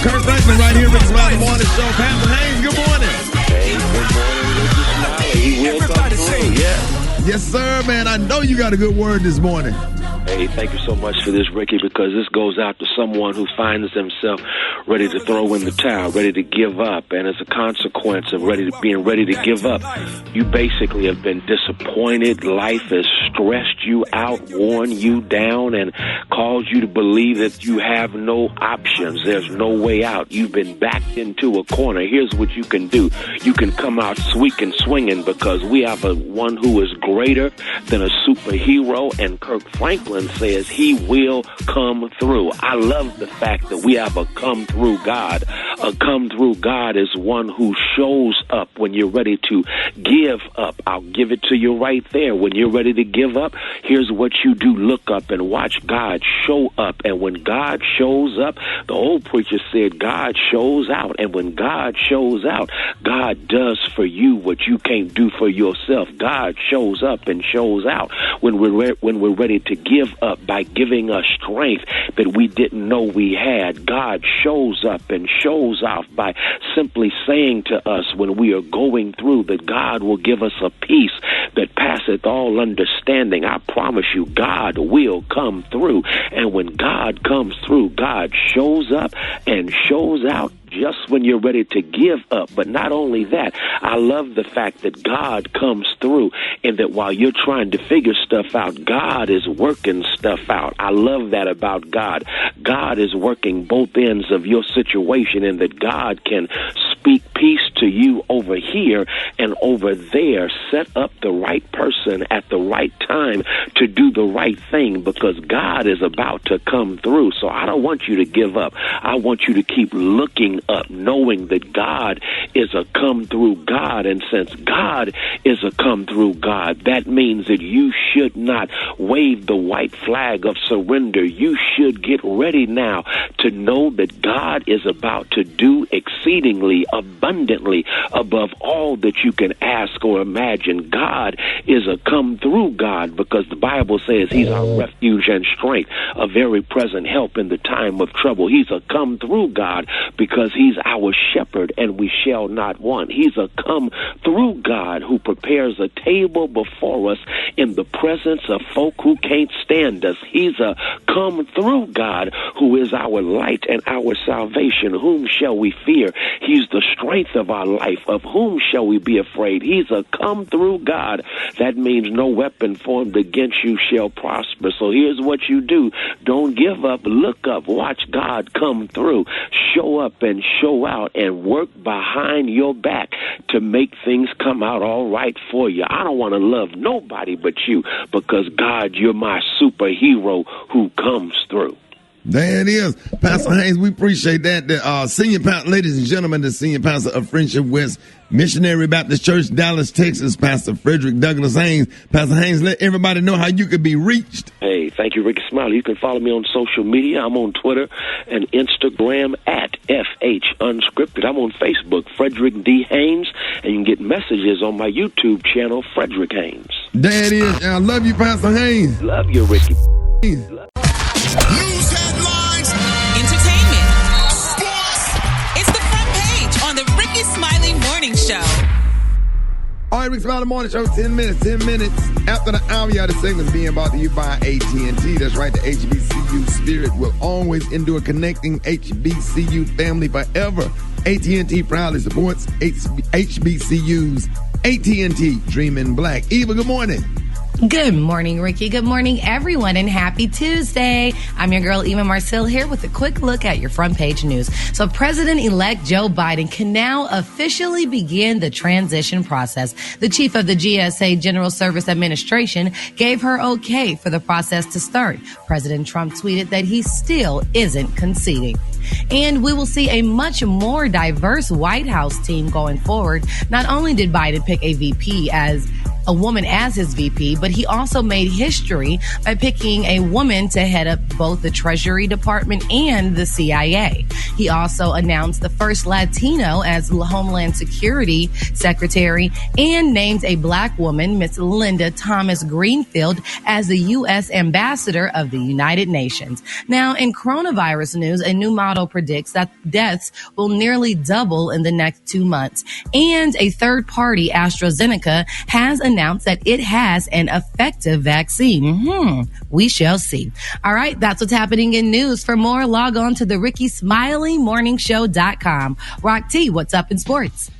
Kurt Franklin right here, Rickey Smiley Morning Show. Pastor Haynes, good morning. Hey, good morning, Rickey Smiley. He will come through, yeah. Yes, sir, man. I know you got a good word this morning. Hey, thank you so much for this, Rickey, because this goes out to someone who finds themselves ready to throw in the towel, ready to give up. And as a consequence of being ready to give up, you basically have been disappointed. Life has stressed you out, worn you down, and caused you to believe that you have no options. There's no way out. You've been backed into a corner. Here's what you can do. You can come out squeaking, swinging, because we have one who is greater than a superhero, and Kirk Franklin says he will come through. I love the fact that we have a come through God. A come through God is one who shows up when you're ready to give up. I'll give it to you right there. When you're ready to give up, here's what you do. Look up and watch God show up. And when God shows up, the old preacher said God shows out. And when God shows out, God does for you what you can't do for yourself. God shows up and shows out when we're ready to give up by giving us strength that we didn't know we had. God shows up and shows off by simply saying to us when we are going through that God will give us a peace that passeth all understanding. I promise you, God will come through. And when God comes through, God shows up and shows out just when you're ready to give up. But not only that, I love the fact that God comes through and that while you're trying to figure stuff out, God is working stuff out. I love that about God. God is working both ends of your situation, and that God can speak peace to you over here and over there, set up the right person at the right time to do the right thing, because God is about to come through. So I don't want you to give up. I want you to keep looking up, knowing that God is a come through God. And since God is a come through God, that means that you should not wave the white flag of surrender. You should get ready now to know that God is about to do exceedingly abundantly above all that you can ask or imagine. God is a come through God, because the Bible says he's our refuge and strength, a very present help in the time of trouble. He's a come through God because he's our shepherd and we shall not want. He's a come through God who prepares a table before us in the presence of folk who can't stand us. He's a come through God who is our light and our salvation. Whom shall we fear? He's the strength of our life. Of whom shall we be afraid? He's a come through God. That means no weapon formed against you shall prosper. So here's what you do. Don't give up. Look up. Watch God come through. Show up and show out and work behind your back to make things come out all right for you. I don't want to love nobody but you, because God, you're my superhero who comes through. There it is. Pastor Haynes, we appreciate that. The senior pastor, ladies and gentlemen, the senior pastor of Friendship West Missionary Baptist Church, Dallas, Texas, Pastor Frederick Douglass Haynes. Pastor Haynes, let everybody know how you could be reached. Hey, thank you, Rickey Smiley. You can follow me on social media. I'm on Twitter and Instagram at FH Unscripted. I'm on Facebook, Frederick D. Haynes, and you can get messages on my YouTube channel, Frederick Haynes. There it is. I love you, Pastor Haynes. Love you, Rickey. News headlines, entertainment, sports. It's the front page on the Rickey Smiley Morning Show. All right, Rickey Smiley Morning Show, 10 minutes after the hour. The segment's being brought to you by AT&T. That's right, the HBCU spirit will always endure, connecting HBCU family forever. AT&T proudly supports HBCUs. AT&T, Dreaming Black. Eva, good morning. Good morning, Rickey. Good morning, everyone, and happy Tuesday. I'm your girl, Eva Marcel, here with a quick look at your front page news. So President-elect Joe Biden can now officially begin the transition process. The chief of the GSA, General Service Administration, gave her okay for the process to start. President Trump tweeted that he still isn't conceding. And we will see a much more diverse White House team going forward. Not only did Biden pick a VP as a woman as his VP, but he also made history by picking a woman to head up both the Treasury Department and the CIA. He also announced the first Latino as Homeland Security Secretary and named a black woman, Miss Linda Thomas Greenfield, as the U.S. Ambassador of the United Nations. Now, in coronavirus news, a new model predicts that deaths will nearly double in the next 2 months. And a third party, AstraZeneca, has announced that it has an effective vaccine. We shall see. All right, that's what's happening in news. For more, log on to the Rickey Smiley MorningShow.com. Rock T, what's up in sports?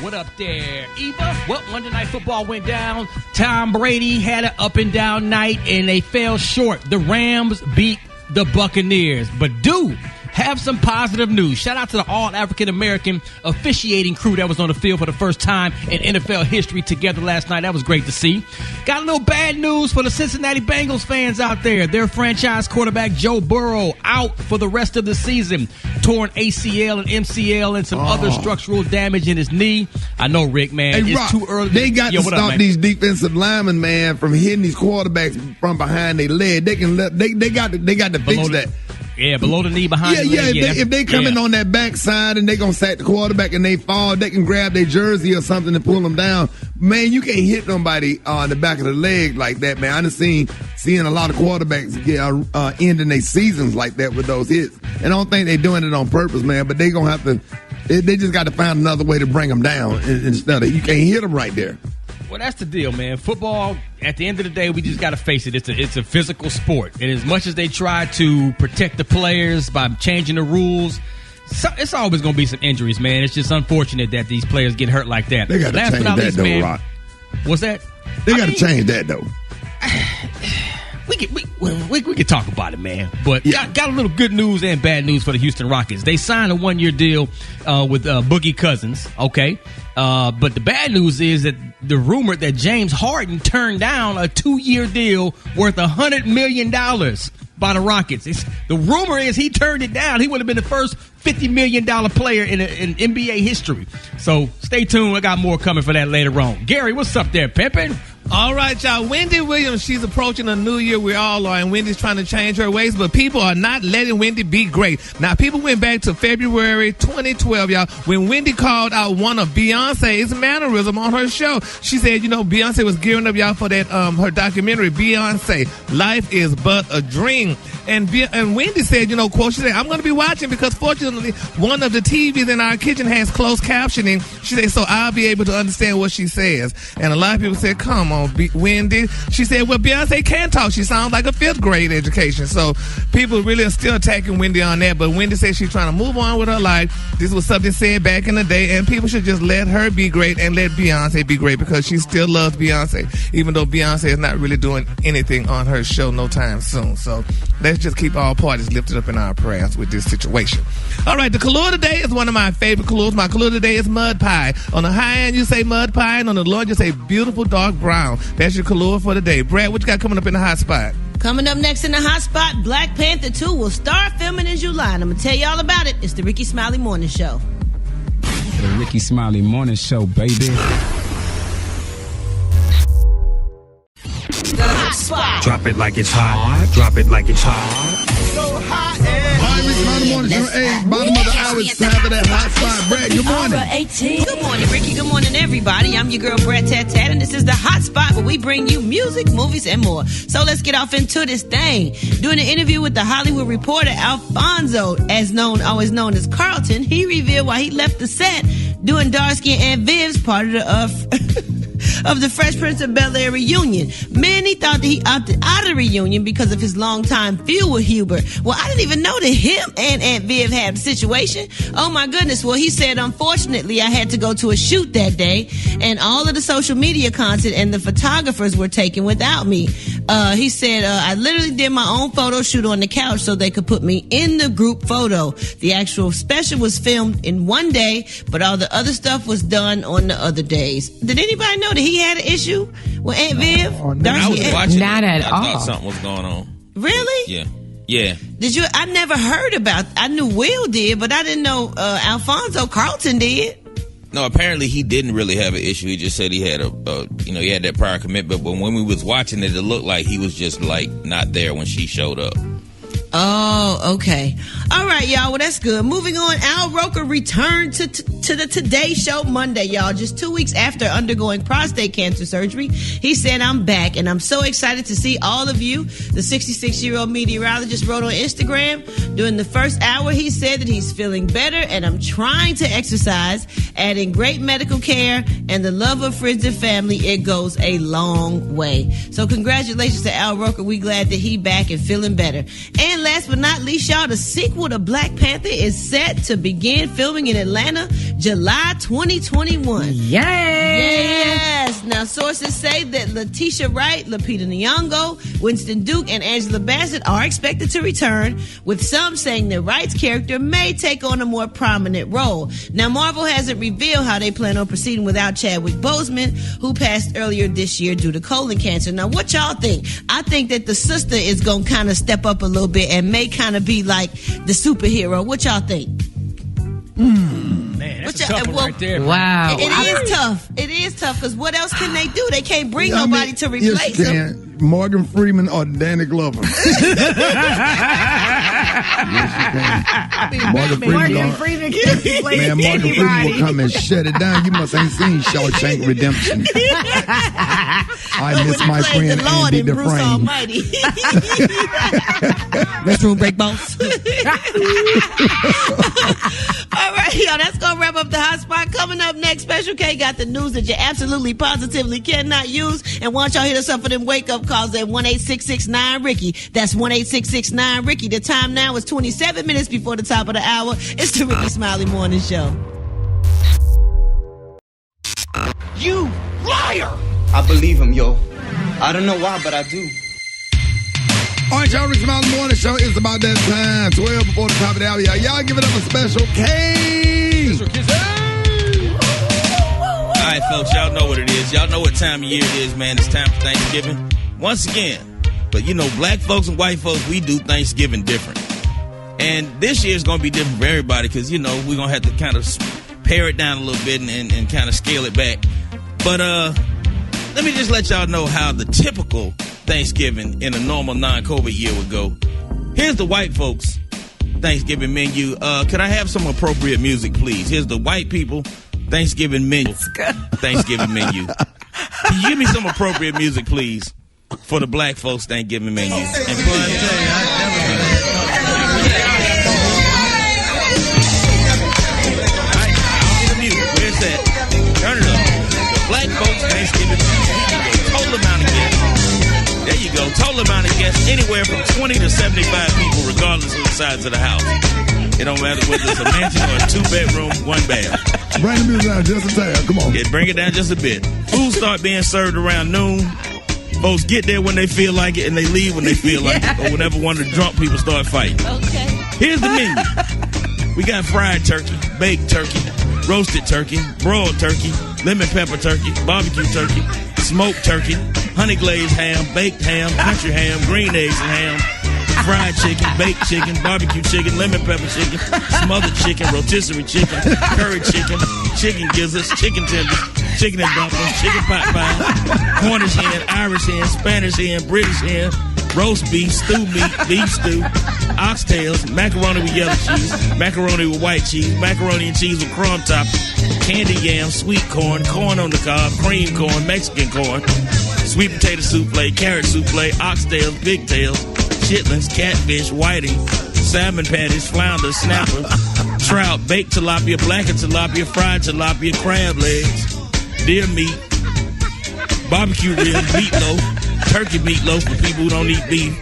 What up there, Eva? Well, Monday Night Football went down. Tom Brady had an up and down night, and they fell short. The Rams beat the Buccaneers. But dude, have some positive news. Shout out to the all-African-American officiating crew that was on the field for the first time in NFL history together last night. That was great to see. Got a little bad news for the Cincinnati Bengals fans out there. Their franchise quarterback Joe Burrow out for the rest of the season. Torn ACL and MCL and some other structural damage in his knee. I know, Rick, man. Hey, it's Rock, too early. They got to stop these defensive linemen, man, from hitting these quarterbacks from behind their leg. They got to fix that. Yeah, below the knee, behind the leg. If they come in on that backside and they going to sack the quarterback and they fall, they can grab their jersey or something and pull them down. Man, you can't hit nobody on the back of the leg like that, man. I done seeing a lot of quarterbacks ending their seasons like that with those hits. And I don't think they're doing it on purpose, man, but they going to have to, they just got to find another way to bring them down instead of, you can't hit them right there. Well, that's the deal, man. Football, at the end of the day, we just got to face it. It's a physical sport. And as much as they try to protect the players by changing the rules, it's always going to be some injuries, man. It's just unfortunate that these players get hurt like that. They got to change that, though, Rock. What's that? They got to change that, though. We can talk about it, man. But got a little good news and bad news for the Houston Rockets. They signed a 1-year deal with Boogie Cousins, okay? But the bad news is that the rumor that James Harden turned down a 2-year deal worth $100 million by the Rockets. The rumor is he turned it down. He would have been the first $50 million player in NBA history. So stay tuned. I got more coming for that later on. Gary, what's up there, pimpin'? All right, y'all. Wendy Williams, she's approaching a new year. We all are, and Wendy's trying to change her ways, but people are not letting Wendy be great. Now, people went back to February 2012, y'all, when Wendy called out one of Beyonce's mannerism on her show. She said, Beyonce was gearing up, y'all, for that her documentary, Beyonce, Life is But a Dream. And Wendy said, quote, she said, I'm going to be watching because fortunately one of the TVs in our kitchen has closed captioning. She said, so I'll be able to understand what she says. And a lot of people said, come on, Wendy. She said, well, Beyonce can talk. She sounds like a 5th grade education. So people really are still attacking Wendy on that. But Wendy said she's trying to move on with her life. This was something said back in the day, and people should just let her be great and let Beyonce be great because she still loves Beyonce, even though Beyonce is not really doing anything on her show no time soon. So let's just keep all parties lifted up in our prayers with this situation. All right, the color today is one of my favorite colors. My color today is mud pie. On the high end, you say mud pie, and on the low end, you say beautiful dark brown. That's your color for the day. Brad, what you got coming up in the hot spot? Coming up next in the hot spot, Black Panther 2 will start filming in July. And I'm going to tell you all about it. It's the Rickey Smiley Morning Show. The Rickey Smiley Morning Show, baby. The hot spot. Drop it like it's hot. Drop it like it's hot. So hot. Morning Show, bottom of the hour, it's time for that hot spot. Brad, good morning. Good morning, Ricky. Good morning, everybody. I'm your girl, Brad Tat Tat, and this is the hot spot where we bring you music, movies, and more. So let's get off into this thing. Doing an interview with the Hollywood reporter Alfonso, always known as Carlton, he revealed why he left the set doing dark-skin Aunt Viv's part of the of the Fresh Prince of Bel-Air reunion. Many thought that he opted out of the reunion because of his longtime feud with Hubert. Well, I didn't even know that him and Aunt Viv had a situation. Oh my goodness. Well, he said, unfortunately, I had to go to a shoot that day, and all of the social media content and the photographers were taken without me. He said, I literally did my own photo shoot on the couch so they could put me in the group photo. The actual special was filmed in one day, but all the other stuff was done on the other days. Did anybody know that he had an issue with Aunt Viv? I was watching Not it. at I all. thought something was going on. Really? Yeah. Did you? I never heard about. I knew Will did, but I didn't know Alfonso Carlton did. No, apparently he didn't really have an issue. He just said he had he had that prior commitment. But when we was watching it, it looked like he was just like not there when she showed up. Oh, okay. All right, y'all. Well, that's good. Moving on, Al Roker returned to the Today Show Monday, y'all. Just 2 weeks after undergoing prostate cancer surgery, he said, "I'm back, and I'm so excited to see all of you." The 66-year-old meteorologist wrote on Instagram, during the first hour, he said that he's feeling better, and I'm trying to exercise, adding great medical care, and the love of friends and family. It goes a long way. So congratulations to Al Roker. We glad that he back and feeling better. And last but not least, y'all, the sequel to Black Panther is set to begin filming in Atlanta July 2021. Yay! Yes! Now, sources say that Letitia Wright, Lupita Nyong'o, Winston Duke, and Angela Bassett are expected to return, with some saying that Wright's character may take on a more prominent role. Now, Marvel hasn't revealed how they plan on proceeding without Chadwick Boseman, who passed earlier this year due to colon cancer. Now, what y'all think? I think that the sister is going to kind of step up a little bit and may kind of be like the superhero. What y'all think? Man, that's a tough one right there. Wow. It is tough. It is tough because what else can they do? They can't bring nobody to replace him. Morgan Freeman or Danny Glover. Yes, you can. Morgan Freeman can replace man, Morgan Freeman will come and shut it down. You must ain't seen Shawshank Redemption. I miss my friend Andy Dufresne. Restroom break, boss. All right, y'all, that's going to wrap up the hot spot. Coming up next, Special K got the news that you absolutely positively cannot use. And why don't y'all hit us up for them wake-up calls at 1-866-9-RICKY. That's 1-866-9-RICKY. The time now is 27 minutes before the top of the hour. It's the Rickey Smiley Morning Show. You liar! I believe him, yo. I don't know why, but I do. All right, y'all, Rickey Smiley Morning Show is about that time. 12 before the top of the hour. Y'all give it up a Special K. All right, folks, y'all know what it is. Y'all know what time of year it is, man. It's time for Thanksgiving. Once again, but you know, black folks and white folks, we do Thanksgiving different. And this year is going to be different for everybody because, you know, we're going to have to kind of pare it down a little bit and kind of scale it back. But let me just let y'all know how the typical Thanksgiving in a normal non-COVID year would go. Here's the white folks Thanksgiving menu. Can I have some appropriate music, please? Here's the white people Thanksgiving menu. Thanksgiving menu. Can you give me some appropriate music, please, for the black folks Thanksgiving menu? And please. Where's that? Turn it up. The black folks Thanksgiving menu. Total amount of guests. There you go. Total amount of guests, anywhere from 20 to 75 people, regardless of the size of the house. It don't matter whether it's a mansion or a 2-bedroom, 1 bath. Bring the music down just a tad. Come on. Yeah, bring it down just a bit. Food start being served around noon. Folks get there when they feel like it, and they leave when they feel like it, or whenever one of the drunk people start fighting. Okay. Here's the menu. We got fried turkey, baked turkey, roasted turkey, broiled turkey, lemon pepper turkey, barbecue turkey, smoked turkey, honey glazed ham, baked ham, country ham, green eggs and ham, fried chicken, baked chicken, barbecue chicken, lemon pepper chicken, smothered chicken, rotisserie chicken, curry chicken, chicken gizzards, chicken tenders, chicken and dumplings, chicken pot pie, Cornish hen, Irish hen, Spanish hen, British hen, roast beef, stew meat, beef stew, oxtails, macaroni with yellow cheese, macaroni with white cheese, macaroni and cheese with crumb topping, candy yam, sweet corn, corn on the cob, cream corn, Mexican corn, sweet potato souffle, carrot souffle, oxtails, pigtails, chitlins, catfish, whiting, salmon patties, flounder, snapper, trout, baked tilapia, blackened tilapia, fried tilapia, crab legs, deer meat, barbecue ribs, meatloaf, turkey meatloaf for people who don't eat beef,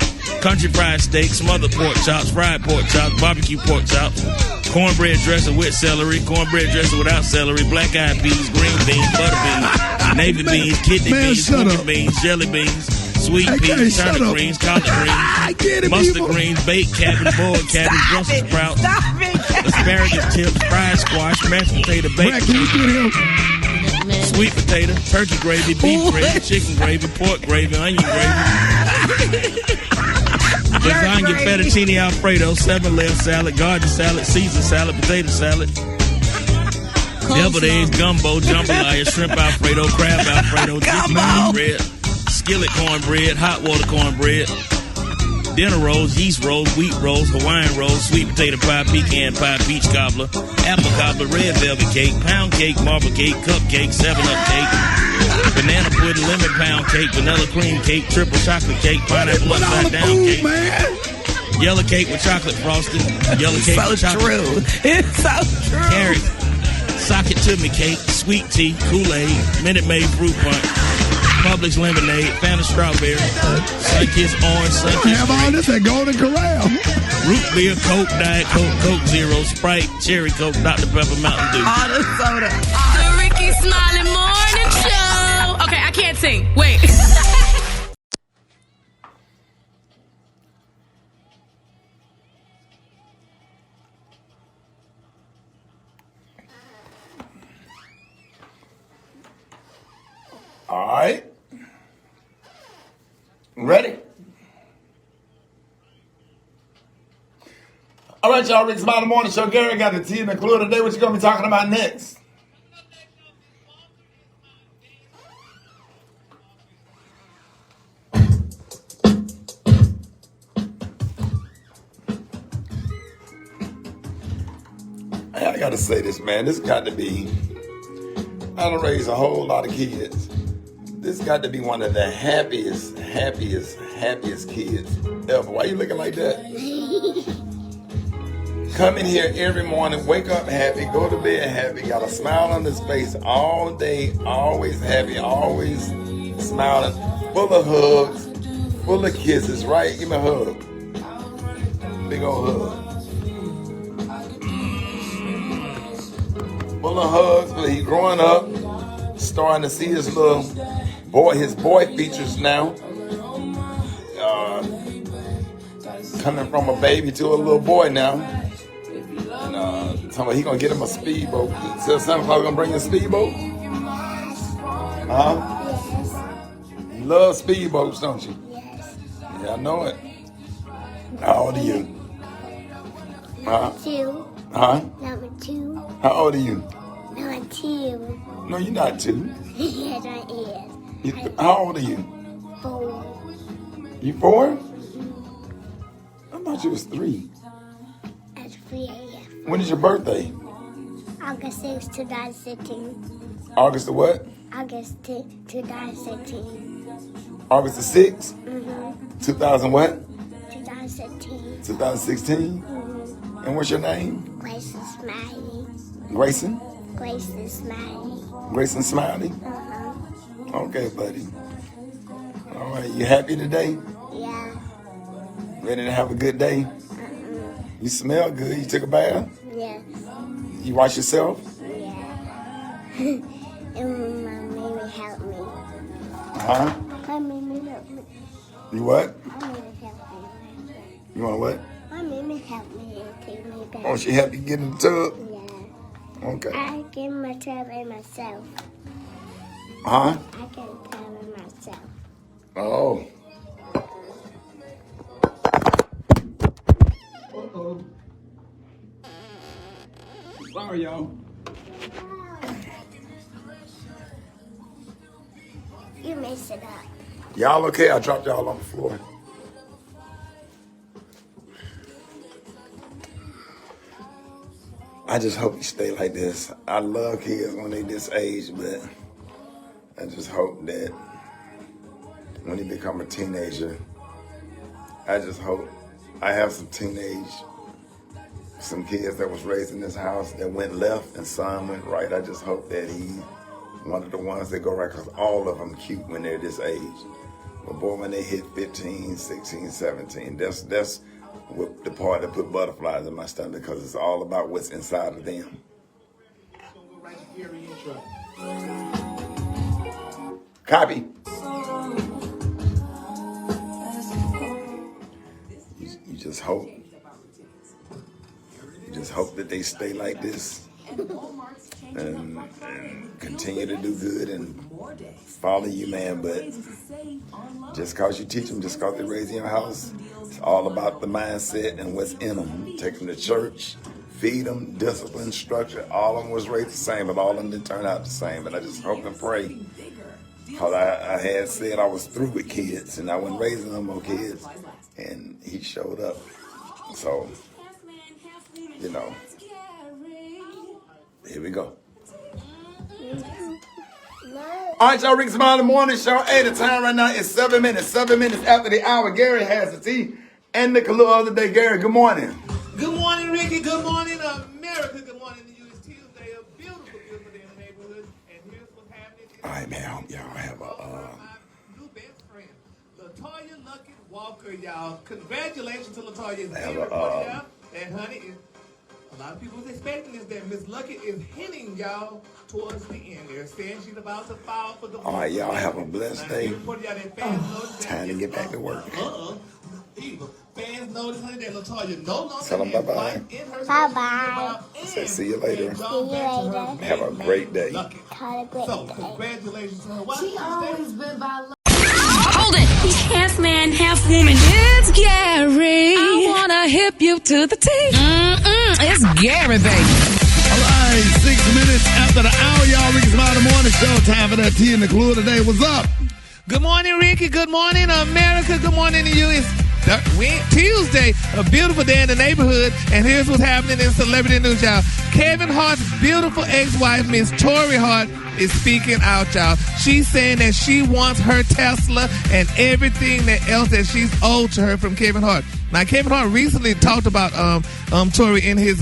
country fried steak, smothered pork chops, fried pork chops, barbecue pork chops, cornbread dressing with celery, cornbread dressing without celery, black-eyed peas, green beans, butter beans, navy beans, kidney beans, sweet beans, jelly beans, sweet peas, turnip greens, collard greens, mustard greens, baked cabbage, boiled cabbage, Brussels sprouts, asparagus tips, fried squash, mashed potato, baked sweet potato, turkey gravy, beef gravy, chicken gravy, pork gravy, onion gravy, lasagna, fettuccine alfredo, 7-layer salad, garden salad, Caesar salad, potato salad, deviled eggs, gumbo, jambalaya, shrimp Alfredo, crab Alfredo, chicken cornbread, skillet cornbread, hot water cornbread, dinner rolls, yeast rolls, wheat rolls, Hawaiian rolls, sweet potato pie, pecan pie, peach cobbler, apple cobbler, red velvet cake, pound cake, marble cake, cupcake, 7-Up cake, banana pudding, lemon pound cake, vanilla cream cake, triple chocolate cake, pineapple upside down cake, yellow cake with chocolate frosting, yellow cake with chocolate. It's so true. Carrot, sock it to me cake, sweet tea, Kool-Aid, Minute Maid fruit punch, Publix lemonade, Fanta strawberry, Sunkist orange, Sunkist have all this at Golden Corral. root beer, Coke, Diet Coke, Coke Zero, Sprite, Cherry Coke, Dr. Pepper, Mountain Dew. All the soda. The Rickey Smiley Morning Show. Okay, I can't sing. Wait. All right. Ready? All right, y'all. Rickey Smiley Morning Show. Gary got the tea and the clue today. What you going to be talking about next? I got to say this, man. This got to be... I done raised a whole lot of kids. This got to be one of the happiest kids ever. Why you looking like that? Come in here every morning, wake up happy, go to bed happy, got a smile on his face all day, always happy, always smiling, full of hugs, full of kisses, right? Give me a hug. Big old hug. Full of hugs, but he's growing up, starting to see his boy features now. Coming from a baby to a little boy now. And he gonna get him a speedboat. So Santa Claus gonna bring you a speedboat? Huh? You love speedboats, don't you? Yes. Yeah, I know it. How old are you? Huh? 2. Huh? Number 2. How old are you? Number 2. No, you're not 2. Yes, I am. How old are you? 4. You 4? I thought you was 3. That's 3 a.m. When is your birthday? August 6, 2016. August the what? August 2016. August the 6th? Mm-hmm. 2000 what? 2016. 2016? Mm-hmm. And what's your name? Grayson Smiley. Grayson? Grayson Smiley. Grayson Smiley? Uh-huh. Okay, buddy. All right, you happy today? Yeah. Ready to have a good day? Uh-uh. You smell good. You took a bath? Yes. You wash yourself? Yeah. And my mama helped me. Huh? My mama helped me. You what? My mama helped me. You want what? My mama helped me and take me back. Oh, she helped you get in the tub? Yeah. Okay. I get my tub in myself. Huh? I get a tub in myself. Oh. Uh-oh. Sorry, y'all. You messed it up. Y'all okay? I dropped y'all on the floor. I just hope you stay like this. I love kids when they this age, but I just hope that when they become a teenager, I just hope I have some kids that was raised in this house that went left and some went right. I just hope that he's one of the ones that go right, because all of them cute when they're this age. But boy, when they hit 15, 16, 17, that's what the part that put butterflies in my stomach, because it's all about what's inside of them. Copy. You just hope. You just hope that they stay like this and continue to do good and follow you, man. But just because you teach them, just because they raise in your house, it's all about the mindset and what's in them. Take them to church, feed them, discipline, structure. All of them was raised the same, but all of them didn't turn out the same. And I just hope and pray, because I had said I was through with kids and I wasn't raising no more kids, and he showed up. So, you know, here we go. All right, y'all, Rickey Smiley Morning Show. Hey, the time right now is 7 minutes. 7 minutes after the hour. Gary has the tea and the clue of the day. Gary, good morning. Good morning, Ricky. Good morning, America. Good morning to you. It's Tuesday. A beautiful day in the neighborhood. And here's what's happening. All right, man. I hope y'all have my new best friend, LaToya Luckett Walker, y'all. Congratulations to LaToya. It's being reported out that, honey, a lot of people was expecting this, that Miss Luckett is hinting, y'all, towards the end. They're saying she's about to file for the. All right, y'all have a blessed day. Time to get back to work. Fans notice, honey, that LaToya no longer tell them bye-bye. Bye-bye. Say see you later. See you later. Have a great day. Have a great day. Congratulations to her. She always been by. Hold it. He's half man, half woman. It's Gary. I wanna hip you to the T. It's Gary, baby. All right, 6 minutes after the hour, y'all. Rickey Smiley Morning Show. Time for that tea and the clue of the day. What's up? Good morning, Ricky. Good morning, America. Good morning to you. It's Tuesday, a beautiful day in the neighborhood, and here's what's happening in celebrity news, y'all. Kevin Hart's beautiful ex-wife, Miss Tori Hart, is speaking out, y'all. She's saying that she wants her Tesla and everything else that she's owed to her from Kevin Hart. Now, Kevin Hart recently talked about Tori in his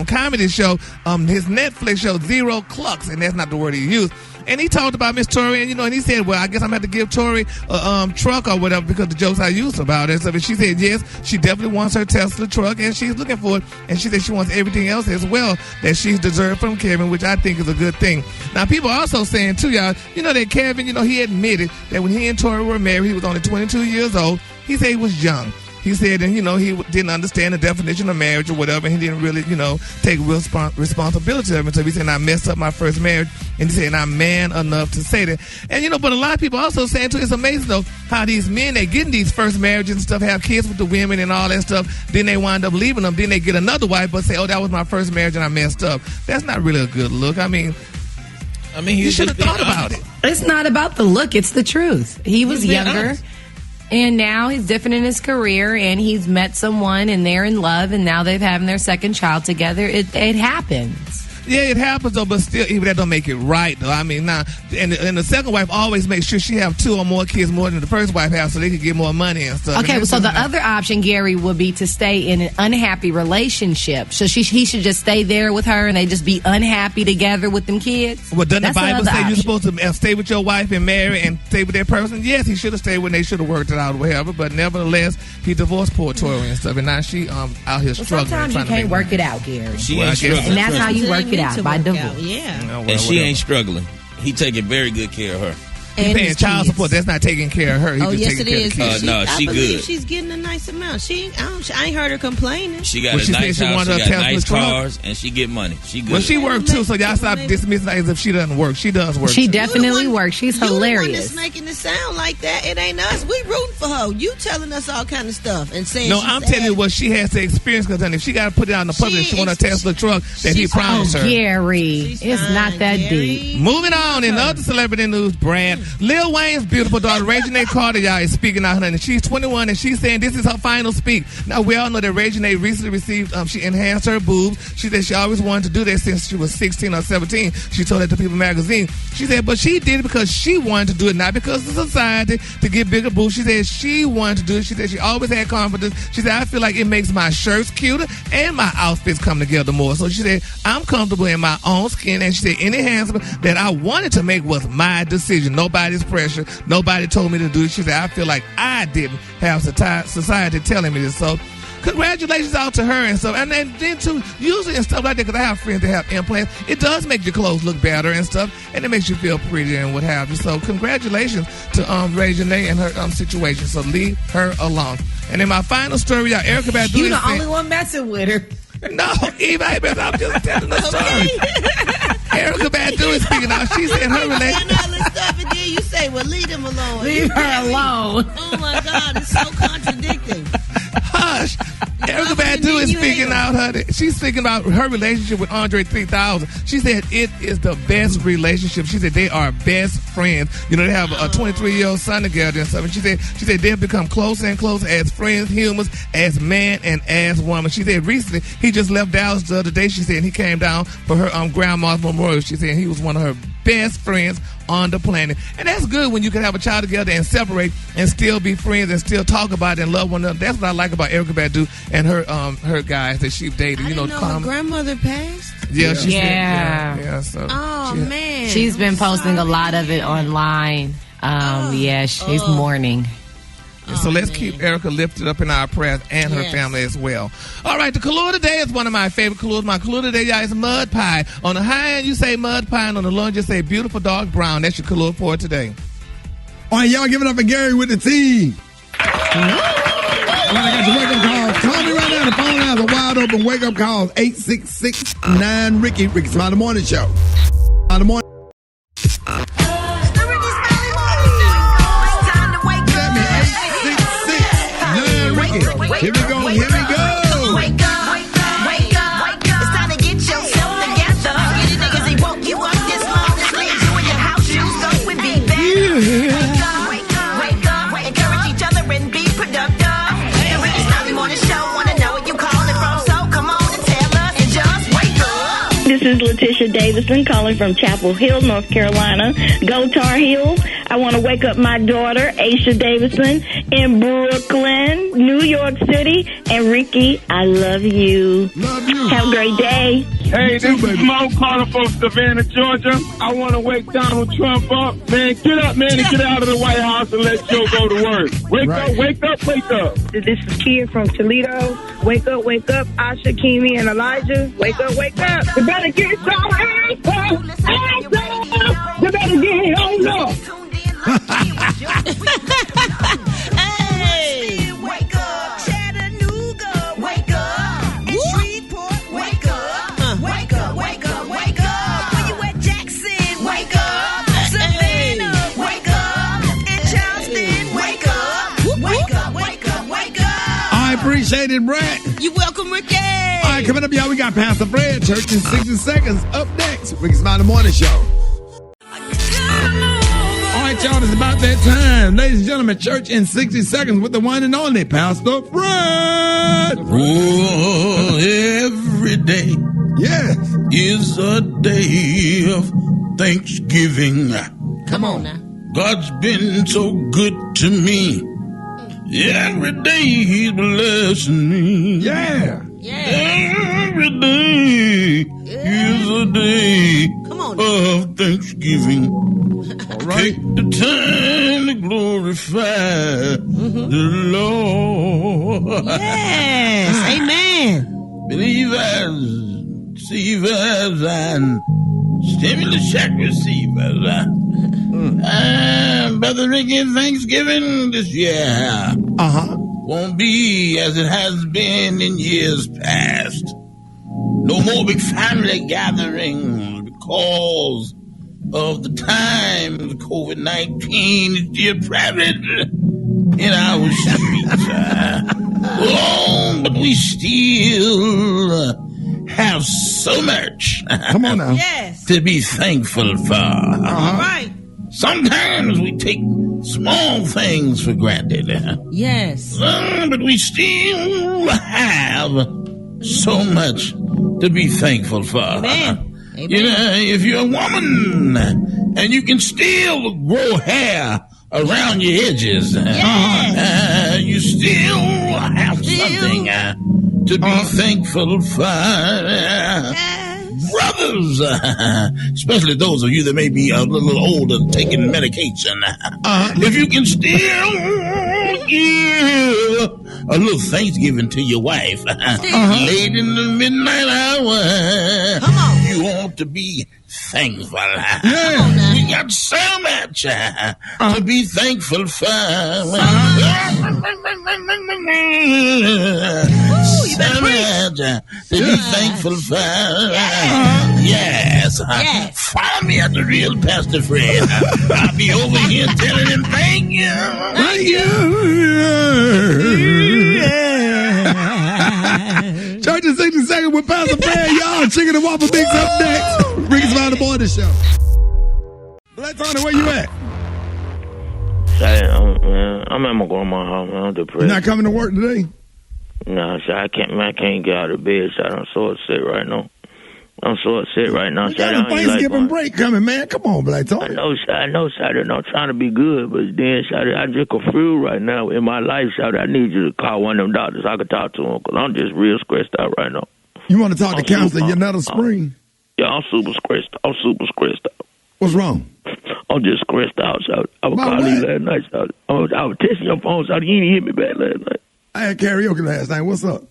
comedy show, his Netflix show, Zero Clucks, and that's not the word he used. And he talked about Miss Tori, and and he said, well, I guess I'm going to have to give Tori a truck or whatever because the jokes I used about it. So she said, yes, she definitely wants her Tesla truck, and she's looking for it. And she said she wants everything else as well that she's deserved from Kevin, which I think is a good thing. Now, people are also saying, too, y'all, that Kevin, he admitted that when he and Tori were married, he was only 22 years old. He said he was young. He said, and he didn't understand the definition of marriage or whatever, and he didn't really, take responsibility of it. So he said, I messed up my first marriage, and he said, I'm man enough to say that. And, but a lot of people also saying, too, it's amazing, though, how these men, they get in these first marriages and stuff, have kids with the women and all that stuff, then they wind up leaving them, then they get another wife, but say, oh, that was my first marriage and I messed up. That's not really a good look. I mean, you should have thought about it. It's not about the look, it's the truth. He was younger. And now he's different in his career, and he's met someone, and they're in love, and now they're having their second child together. It happens. Yeah, it happens, though, but still, even that don't make it right, though. I mean, now, and the second wife always makes sure she have 2 or more kids more than the first wife has so they could get more money and stuff. Okay, so the other option, Gary, would be to stay in an unhappy relationship. So he should just stay there with her and they just be unhappy together with them kids? Well, doesn't the Bible say you're supposed to stay with your wife and marry and stay with that person? Yes, he should have stayed when they should have worked it out or whatever, but nevertheless, he divorced poor Tori and stuff, and now she out here struggling. Sometimes you can't work it out, Gary. She ain't struggling. And that's how you work it out, by divorce. Yeah. And she ain't struggling. He taking very good care of her. He's paying child support. That's not taking care of her. He yes, it is. No, she good. She's getting a nice amount. I ain't heard her complaining. She got a nice house. She got nice cars, and she get money. She good. Well, she worked too, so y'all stop dismissing her as if she doesn't work. She does work. She definitely works. She's hilarious. You the one that's making it sound like that. It ain't us. We rooting for her. You telling us all kind of stuff and saying. No, I'm telling you what she has to experience. Because if she got to put it out in the public, she want a Tesla truck that he promised her. Gary, it's not that deep. Moving on in other celebrity news, Brad, Lil Wayne's beautiful daughter, Reginae Carter, y'all, is speaking out, and she's 21, and she's saying this is her final speak. Now, we all know that Reginae recently received, she enhanced her boobs. She said she always wanted to do that since she was 16 or 17. She told that to People magazine. She said, but she did it because she wanted to do it, not because of society to get bigger boobs. She said she wanted to do it. She said she always had confidence. She said, I feel like it makes my shirts cuter and my outfits come together more. So she said, I'm comfortable in my own skin, and she said, any enhancement that I wanted to make was my decision. Nobody's pressure. Nobody told me to do it. She said, I feel like I didn't have society telling me this. So congratulations out to her and stuff. And then too, usually and stuff like that, because I have friends that have implants, it does make your clothes look better and stuff, and it makes you feel prettier and what have you. So congratulations to Reginae and her situation. So leave her alone. And then my final story, y'all, Erykah Badu. You the only one messing with her. No, Eva, I'm just telling the story. Erykah Badu is speaking out. She said her relationship. this stuff, and then you say, well, leave them alone. Leave her alone. Oh, my God. It's so contradicting. Hush. Erykah Badu is speaking out she's speaking about her relationship with Andre 3000. She said it is the best relationship. She said they are best friends. You know, they have a 23-year-old son together and stuff. And she said they've become closer and closer as friends, humans, as man and as woman. She said recently he just left Dallas the other day. She said he came down for her grandma's memorial. She said he was one of her best friends on the planet. And that's good when you can have a child together and separate and still be friends and still talk about it and love one another. That's what I like about Erykah Badu and her guys that she dated. I didn't know her grandmother passed. Yeah, she Yeah. said, yeah. So man. She's been posting a lot of it online. Yeah, she's mourning. So let's keep Erykah lifted up in our prayers and her family as well. All right, the color today is one of my favorite colors. My color today, y'all, is mud pie. On the high end, you say mud pie, and on the low end, you say beautiful dark brown. That's your color for today. All right, y'all give it up for Gary with the T. All right, I got your wake-up calls. Call me right now. The phone lines are wide open. Wake-up calls, 866-9-RICKY. Rickey Smiley Morning Show. The morning. Here we go, here we go. Wake up, wake up, wake up. It's time to get yourself together. Skinny niggas, they woke you up this long. This leaves you in your house shoes, so we be better. Wake up, wake up, wake up. Encourage each other and be productive. The Rickey Smiley Morning Show, wanna know where you calling from, so come on and tell us and just wake up. This is Letitia Davison calling from Chapel Hill, North Carolina. Go Tar Heels. I want to wake up my daughter, Aisha Davison, in Brooklyn, New York City. And Ricky, I love you. Love you. Have a great day. Hey, this is Mo calling from Savannah, Georgia. I want to wake Donald Trump up. Man, get up, man, and get out of the White House and let Joe go to work. Wake up, wake up, wake up. This is Kia from Toledo. Wake up, Asha, Kimi, and Elijah. Wake up, wake up. You better get your ass up. You better get on up. Hey, wake up, Chattanooga, wake up, Shreveport, wake up, wake up, wake up, wake up. Where you at, Jackson? Wake up, Savannah, wake up, in Charleston, wake up, wake up, wake up, wake up. I appreciate it, Brett. You welcome, Ricky. All right, coming up, y'all, we got Pastor Fred, Church in 60 Seconds. Up next, Rickey Smiley Morning Show. All right, y'all, it's about that time. Ladies and gentlemen, Church in 60 Seconds with the one and only Pastor Fred. Oh, every day is a day of Thanksgiving. Come on now. God's been so good to me. Every day he's blessing me. Yeah. Every day is a day of Thanksgiving. All right. Take the time to glorify the Lord. Yes. Amen. Believers, receivers, and stimulus check receivers. Brother Ricky, Thanksgiving this year won't be as it has been in years past. No more big family gatherings because of the time of COVID-19 is still prevalent in our streets. But we still have so much to be thankful for. All right. Sometimes we take small things for granted. Yes. But we still have so much to be thankful for. Amen. You know, if you're a woman and you can still grow hair around your edges, you still have something to be thankful for. Brothers, especially those of you that may be a little older taking medication, if you can still give a little Thanksgiving to your wife late in the midnight hour, you ought to be thankful. We got so much to be thankful for. So to be thankful for. Yes. Follow me at the real Pastor Fred. I'll be over here telling him thank you. Thank you. Church in 60 seconds with Pastor Fred. Y'all, Chicken and Waffle Mix up next. Rickey Smiley Morning Show. Black Tony, where you at? I'm at my grandma's house, man. I'm depressed. You not coming to work today? Nah, I can't get out of bed, I'm so upset right now. I'm so upset right now, You got a Thanksgiving break coming, man. Come on, Black Tony. I know, Shawty, I'm trying to be good, but then, Shawty, I just confused right now in my life, Shawty. I need you to call one of them doctors. I could talk to them, because I'm just real stressed out right now. You want to talk to Counselor Yanetta Spring? Yeah, I'm super stressed out. What's wrong? I'm just stressed out, Shawty. I was calling you last night, Shawty. I was texting your phone, Shawty. You didn't hit me back last night. I had karaoke last night. What's up?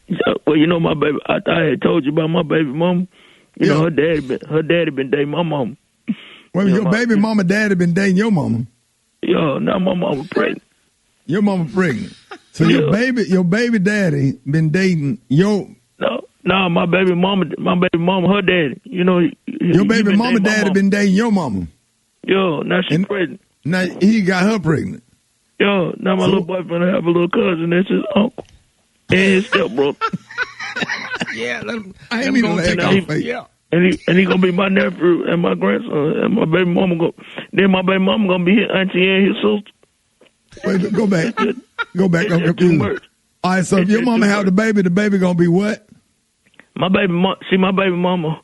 Yeah, well, you know, my baby, I had told you about my baby mama. You know, her daddy been dating my mama. Well, your baby mama daddy been dating your mama. Yeah, now my mama pregnant. Your mama pregnant. So your baby daddy been dating your... No, my baby mama, her daddy. You know, your baby mama daddy been dating your mama. Yo, now she's pregnant. Now he got her pregnant. Yo, now my little boyfriend have a little cousin. That's his uncle and his stepbrother. Yeah, I ain't mean to laugh off. Yeah. And he gonna be my nephew and my grandson and my baby mama gonna be his auntie and his sister. Wait, go back. I'm confused. All right, so if your mama have the baby gonna be what? My baby mama,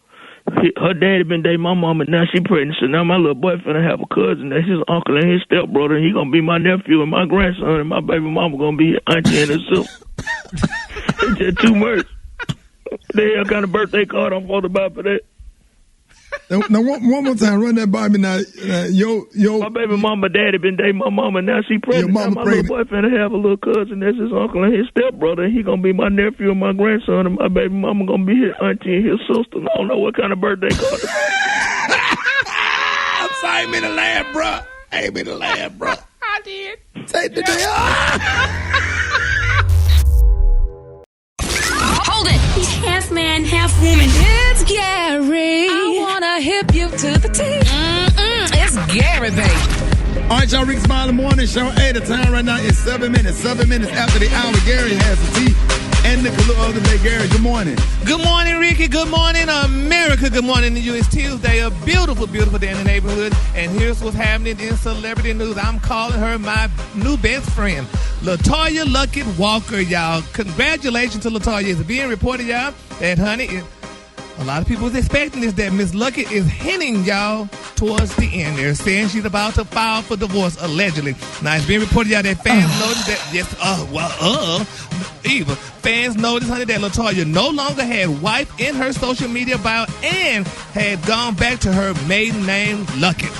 her daddy been dating my mama, now she pregnant. So now my little boyfriend have a cousin. That's his uncle and his stepbrother. And he gonna be my nephew and my grandson. And my baby mama gonna be his auntie and his sister. It's just too much. The hell kind of birthday card I'm supposed to buy for that? Now one more time, run that by me now. My baby mama, daddy been dating my mama, now she pregnant. Now my little boyfriend have a little cousin, that's his uncle and his stepbrother, and he gonna be my nephew and my grandson, and my baby mama gonna be his auntie and his sister. And I don't know what kind of birthday card. I'm sorry, I ain't mean to laugh, bro. I did. Take the day off. Hold it. He's half man, half woman. It's Gary. I wanna hip you to the T. It's Gary, baby. All right, y'all, Rickey Smiley Morning Show. Hey, the time right now is 7 minutes. 7 minutes after the hour. Gary has the tea. And the of the day. Gary, good morning. Good morning, Ricky. Good morning, America. Good morning to you. It's Tuesday, a beautiful, beautiful day in the neighborhood. And here's what's happening in celebrity news. I'm calling her my new best friend, LaToya Luckett Walker, y'all. Congratulations to LaToya. It's being reported, y'all, that, honey, a lot of people was expecting this, that Miss Luckett is hinting, y'all, towards the end. They're saying she's about to file for divorce, allegedly. Now, it's being reported, y'all, that fans noticed that, Eva, fans noticed, honey, that LaToya no longer had wife in her social media bio and had gone back to her maiden name, Luckett.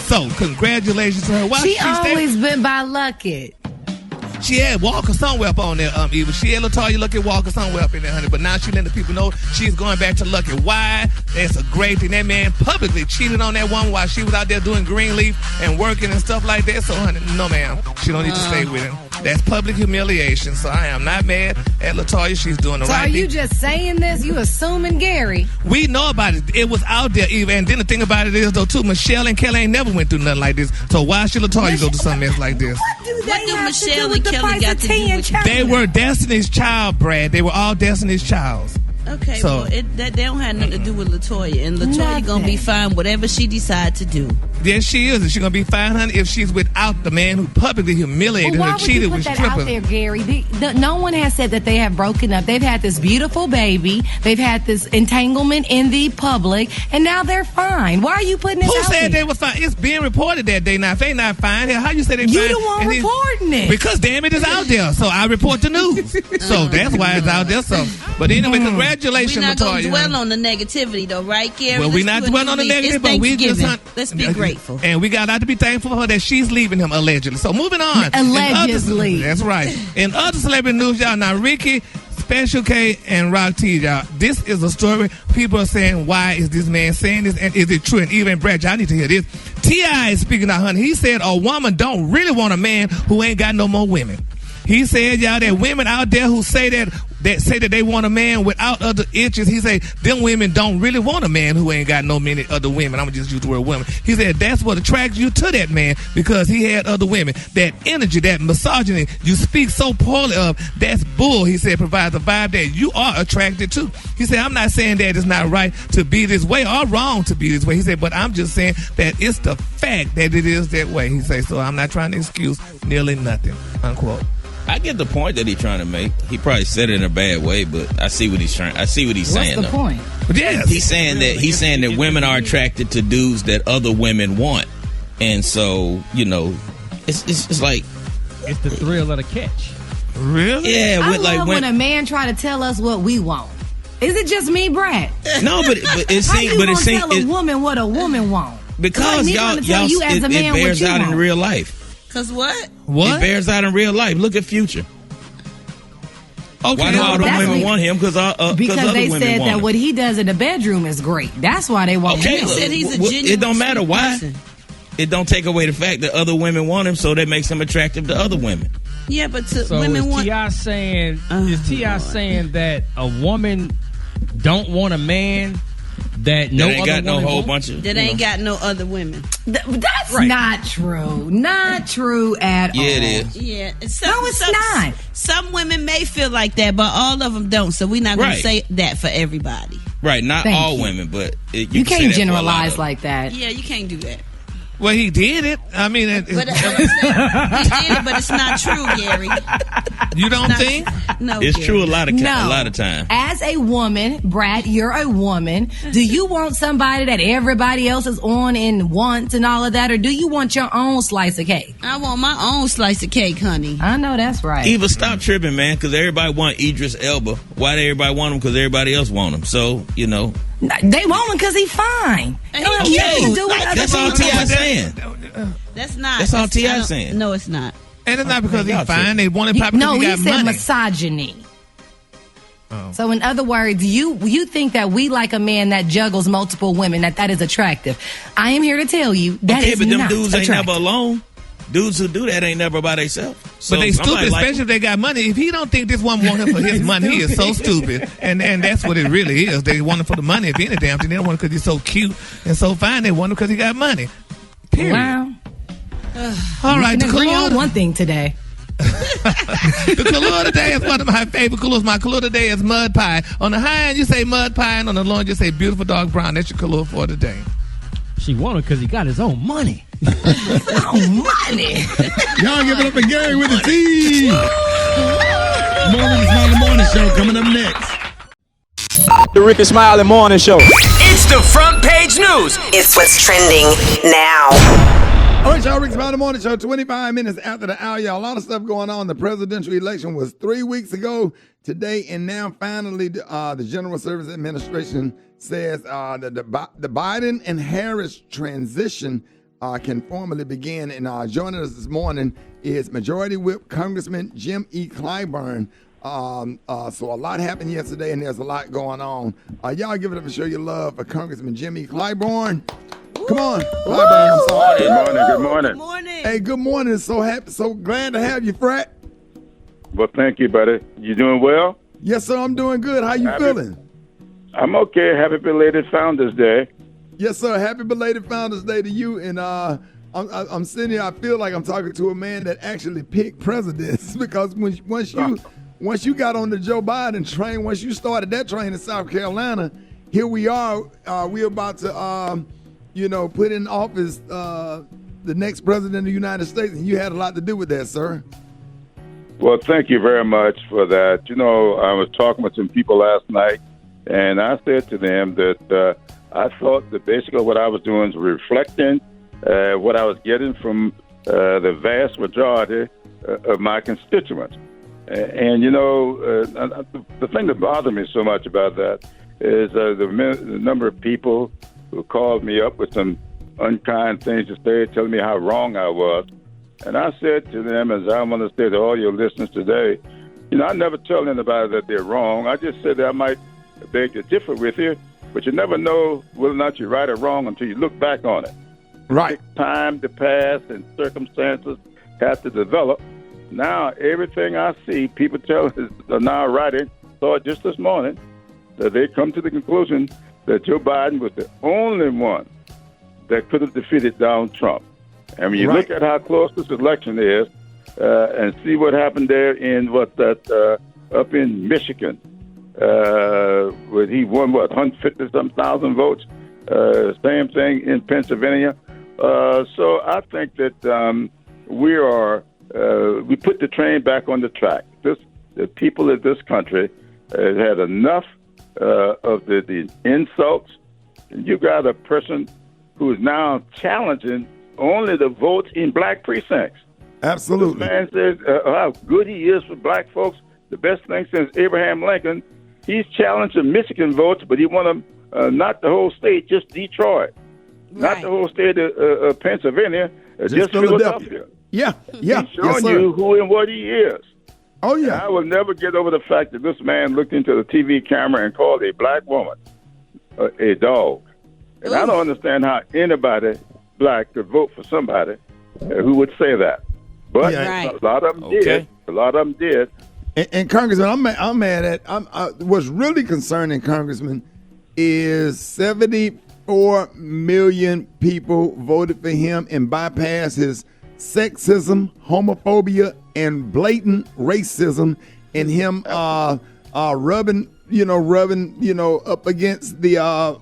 So, congratulations to her. She always been by Luckett. She had Walker somewhere up on there, Eva. She had LaToya Luckett Walker somewhere up in there, honey. But now she letting the people know she's going back to Luckett. Why? That's a great thing. That man publicly cheated on that woman while she was out there doing Greenleaf and working and stuff like that. So, honey, no, ma'am. She don't need to stay with him. That's public humiliation. So I am not mad at LaToya. She's doing the right thing. So are you just saying this? You assuming Gary? We know about it. It was out there, Eva. And then the thing about it is, though, too, Michelle and Kelly ain't never went through nothing like this. So why should LaToya go to something else like this? What do Michelle and Kelly got to do with it? They were Destiny's Child, Brad. They were all Destiny's Childs. Okay, so, well, they don't have nothing to do with LaToya. And LaToya going to be fine whatever she decides to do. Yes, she is. And she's going to be fine, honey, if she's without the man who publicly humiliated her, cheated with strippers. Why would you put that out there, Gary? No one has said that they have broken up. They've had this beautiful baby. They've had this entanglement in the public, and now they're fine. Why are you putting this out there? Who said they were fine? It's being reported that they not. If they not fine, how you say they fine? You the one reporting it. Because, damn it, it's out there. So I report the news. So that's why it's out there. So, but anyway, congratulations, LaToya. We're not going to dwell on the negativity, though, right, Gary? Well, we're not dwelling on the negative, but we just... Let's be grateful. And we got to be thankful for her that she's leaving him, allegedly. So moving on. Allegedly. That's right. In other celebrity news, y'all, now Ricky, Special K, and Rock T, y'all, this is a story. People are saying, why is this man saying this? And is it true? And even Brad, y'all need to hear this. T.I. is speaking out, honey. He said a woman don't really want a man who ain't got no more women. He said, y'all, that women out there who say that they want a man without other interests, he said, them women don't really want a man who ain't got no many other women. I'm going to just use the word women. He said, that's what attracts you to that man, because he had other women. That energy, that misogyny you speak so poorly of, that's bull, he said, provides a vibe that you are attracted to. He said, I'm not saying that it's not right to be this way or wrong to be this way. He said, but I'm just saying that it's the fact that it is that way. He said, so I'm not trying to excuse nearly nothing, unquote. I get the point that he's trying to make. He probably said it in a bad way, but I see what he's saying. What's the point? Yes. He's saying that women are attracted to dudes that other women want, and so it's like it's the thrill of the catch. Really? Yeah. I love when a man try to tell us what we want. Is it just me, Brad? No, but it seems. But it seems. Tell a woman what a woman want Because it bears out in real life. Cause what? It bears out in real life. Look at Future. Okay, why do all the women want him? Because they said that what he does in the bedroom is great. That's why they want him. They said he's a genuine. It don't matter why. Person. It don't take away the fact that other women want him, so that makes him attractive to other women. Yeah, but is women want. T.I. saying that a woman don't want a man that no ain't other got no woman whole want? bunch of that ain't got no other women. That's not true. Not true at all. Yeah, it is. Yeah, it's not. Some women may feel like that, but all of them don't. So we're not going to say that for everybody. Right, not all women, but you can't generalize like that. Yeah, you can't do that. Well, he did it. I mean, he did it, but it's not true, Gary. You don't think? No, it's Gary. true a lot of time. As a woman, Brad, you're a woman. Do you want somebody that everybody else is on and wants and all of that, or do you want your own slice of cake? I want my own slice of cake, honey. I know that's right. Eva, stop tripping, man, because everybody want Idris Elba. Why do everybody want him? Because everybody else want him. So, They want him because he's fine. That's all T.I. saying. That's not. That's all T.I. saying. No, it's not. And it's not because he's fine. They want him because he got money. No, he said misogyny. Oh. So in other words, you think that we like a man that juggles multiple women, that is attractive. I am here to tell you that is not attractive. But them dudes ain't never alone. Dudes who do that ain't never by themselves. So but they stupid, especially if they got money. If he don't think this woman want him for his money, he is so stupid. And that's what it really is. They want him for the money. If any damn thing, they don't want him because he's so cute and so fine. They want him because he got money. Period. Wow. All right, we can agree on one thing today. The color today is one of my favorite colors. My color today is mud pie. On the high end, you say mud pie, and on the low end, you say beautiful dark brown. That's your color for today. She won it because he got his own money. Money. Y'all give it up for Gary with the T. Morning Show coming up next. The Rickey Smiley Morning Show. It's the front page news. It's what's trending now. All right, y'all, Rickey Smiley Morning Show, 25 minutes after the hour. Y'all, a lot of stuff going on. The presidential election was 3 weeks ago today, and now finally the General Service Administration says that the Biden and Harris transition can formally begin. And joining us this morning is Majority Whip Congressman Jim E. Clyburn. So a lot happened yesterday, and there's a lot going on. Y'all give it up and show your love for Congressman Jim E. Clyburn. Come on, Clyburn. I'm sorry. Good morning. Good morning. Hey, good morning. So happy, so glad to have you, Frat. Well, thank you, buddy. You doing well? Yes, sir. I'm doing good. How you feeling? I'm okay. Happy belated Founders Day. Yes, sir. Happy belated Founders Day to you. And I'm sitting here. I feel like I'm talking to a man that actually picked presidents because once you got on the Joe Biden train, once you started that train in South Carolina, here we are. We're about to put in office the next president of the United States, and you had a lot to do with that, sir. Well, thank you very much for that. I was talking with some people last night, and I said to them that I thought that basically what I was doing was reflecting what I was getting from the vast majority of my constituents. And, the thing that bothered me so much about that is the number of people who called me up with some unkind things to say, telling me how wrong I was. And I said to them, as I want to say to all your listeners today, I never tell anybody that they're wrong. I just said that I might beg to differ with you, but you never know whether or not you're right or wrong until you look back on it. Right. Time to pass and circumstances have to develop Now, everything I see, people are now writing, saw it just this morning, that they come to the conclusion that Joe Biden was the only one that could have defeated Donald Trump. And when you look at how close this election is, and see what happened there in up in Michigan, where he won 150,000 votes. Same thing in Pennsylvania. So I think that we put the train back on the track. The people of this country had enough of the insults. You got a person who is now challenging only the votes in black precincts. Absolutely. This man says how good he is for black folks. The best thing since Abraham Lincoln. He's challenged the Michigan votes, but he won them not the whole state, just Detroit. Not the whole state of Pennsylvania, just Philadelphia. Yeah. He's showing you who and what he is. Oh, yeah. And I will never get over the fact that this man looked into the TV camera and called a black woman a dog. And I don't understand how anybody black could vote for somebody who would say that. But a lot of them did. A lot of them did. And Congressman, I'm mad at. What's really concerning, Congressman, is 74 million people voted for him and bypassed his sexism, homophobia, and blatant racism, and him rubbing up against the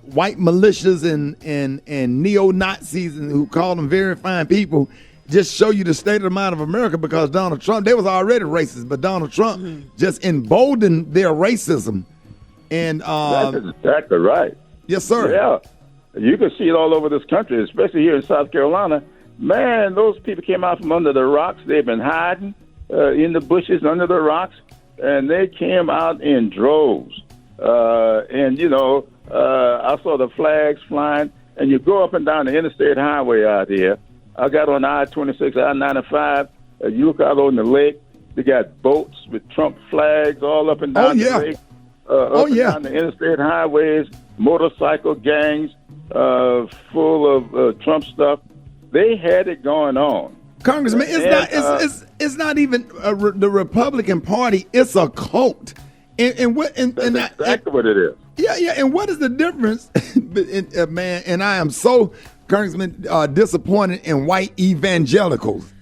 white militias and neo-Nazis and who call them very fine people. Just show you the state of the mind of America, because Donald Trump, they was already racist, but Donald Trump just emboldened their racism. And that's exactly right. Yes, sir. Yeah. You can see it all over this country, especially here in South Carolina. Man, those people came out from under the rocks. They've been hiding in the bushes under the rocks, and they came out in droves. I saw the flags flying, and you go up and down the interstate highway out here. I got on I-26, I-95. You look out on the lake. They got boats with Trump flags all up and down the lake. And down the interstate highways, motorcycle gangs full of Trump stuff. They had it going on. Congressman, it's not even the Republican Party. It's a cult. That's exactly what it is. Yeah. And what is the difference, man? And I am so, Congressman, disappointed in white evangelicals.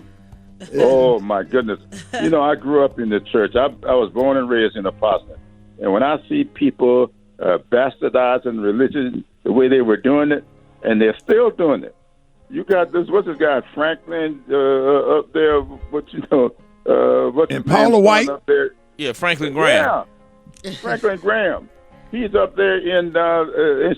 Oh, my goodness. I grew up in the church. I was born and raised in a parsonage. And when I see people bastardizing religion the way they were doing it, and they're still doing it. You got what's this guy, Franklin, up there, and Paula White? Up there? Yeah, Franklin Graham. Yeah, Franklin Graham. He's up there in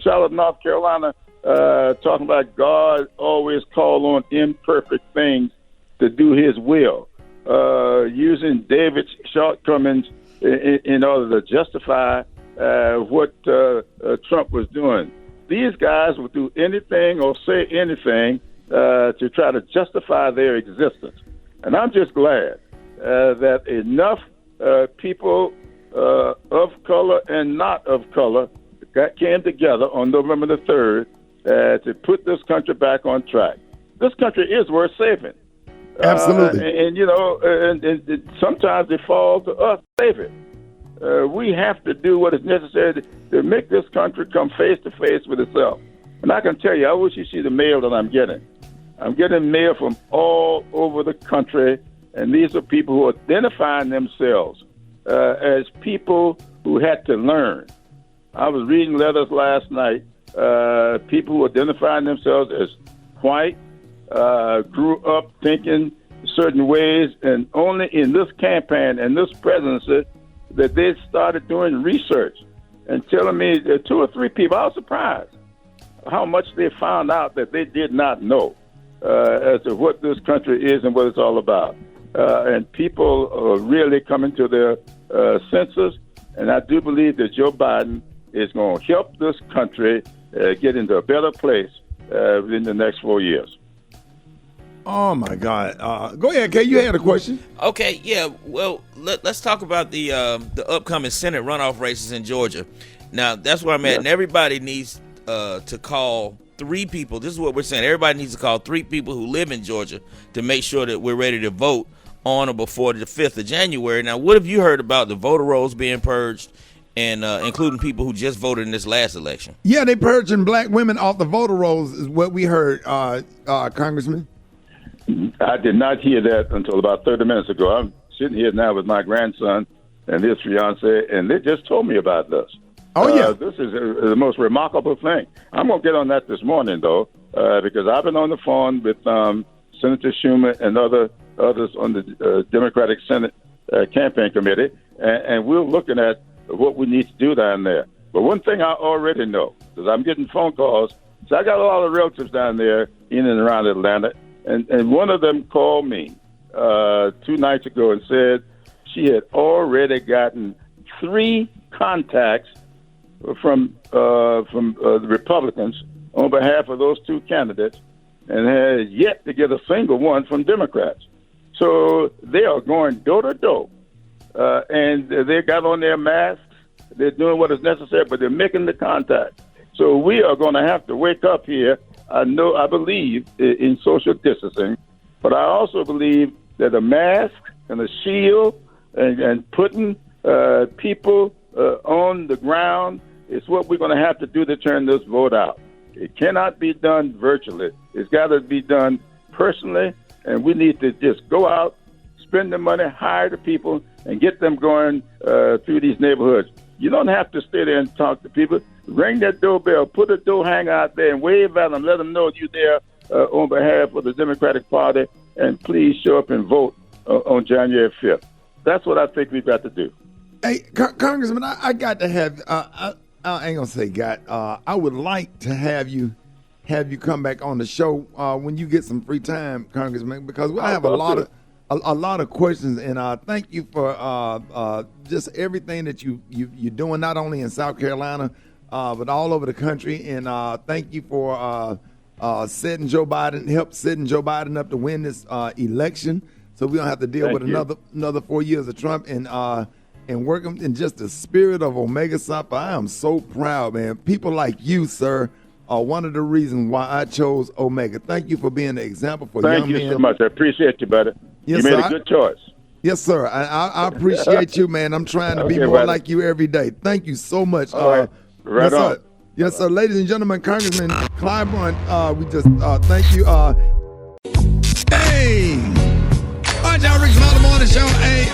Charlotte, North Carolina, talking about God always called on imperfect things to do his will, using David's shortcomings in order to justify what Trump was doing. These guys will do anything or say anything to try to justify their existence. And I'm just glad that enough people of color and not of color came together on November the 3rd to put this country back on track. This country is worth saving. Absolutely. And sometimes it falls to us to save it. We have to do what is necessary to make this country come face to face with itself. And I can tell you, I wish you see the mail that I'm getting. I'm getting mail from all over the country, and these are people who are identifying themselves as people who had to learn. I was reading letters last night, people who identifying themselves as white, grew up thinking certain ways, and only in this campaign and this presidency that they started doing research and telling me that 2 or 3 people, I was surprised how much they found out that they did not know as to what this country is and what it's all about. And people are really coming to their senses, and I do believe that Joe Biden is going to help this country get into a better place within the next 4 years. Oh, my God. Go ahead, Kay. You had a question. Okay, yeah. Well, let's talk about the upcoming Senate runoff races in Georgia. Now, that's where I'm at, and everybody needs to call 3 people. This is what we're saying. Everybody needs to call 3 people who live in Georgia to make sure that we're ready to vote on or before the 5th of January. Now, what have you heard about the voter rolls being purged, and including people who just voted in this last election? Yeah, they purging black women off the voter rolls is what we heard, Congressman. I did not hear that until about 30 minutes ago. I'm sitting here now with my grandson and his fiance, and they just told me about this. Oh, yeah. This is the most remarkable thing. I'm going to get on that this morning, though, because I've been on the phone with Senator Schumer and others on the Democratic Senate campaign committee, and we're looking at what we need to do down there. But one thing I already know, because I'm getting phone calls, so I got a lot of relatives down there in and around Atlanta, and one of them called me 2 nights ago and said she had already gotten 3 contacts from the Republicans on behalf of those 2 candidates, and has yet to get a single one from Democrats. So they are going door to door, and they got on their masks. They're doing what is necessary, but they're making the contact. So we are going to have to wake up here. I believe in social distancing, but I also believe that a mask and a shield and putting people on the ground is what we're going to have to do to turn this vote out. It cannot be done virtually. It's got to be done personally, and we need to just go out, spend the money, hire the people, and get them going through these neighborhoods. You don't have to stay there and talk to people. Ring that doorbell, put a door hanger out there, and wave at them. Let them know you're there on behalf of the Democratic Party, and please show up and vote on January 5th. That's what I think we've got to do. Hey, Congressman, I got to have. I ain't gonna say got. I would like to have you come back on the show when you get some free time, Congressman, because I have a lot of questions, and thank you for just everything that you're doing, not only in South Carolina but all over the country. And thank you for setting Joe Biden up to win this election, so we don't have to deal with another 4 years of Trump, and working in just the spirit of Omega Psi. I am so proud, man. People like you, sir, are one of the reasons why I chose Omega. Thank you for being an example for young men. Thank you so much. I appreciate you, brother. Yes, you made sir. a good choice. Yes, sir. I appreciate you, man. I'm trying to be more like you every day. Thank you so much. All right. Right yes, on. Sir. Yes, sir. Ladies and gentlemen, Congressman Clyburn, we just thank you. Hey! All right, y'all, Rickey Smiley Morning Show. Hey,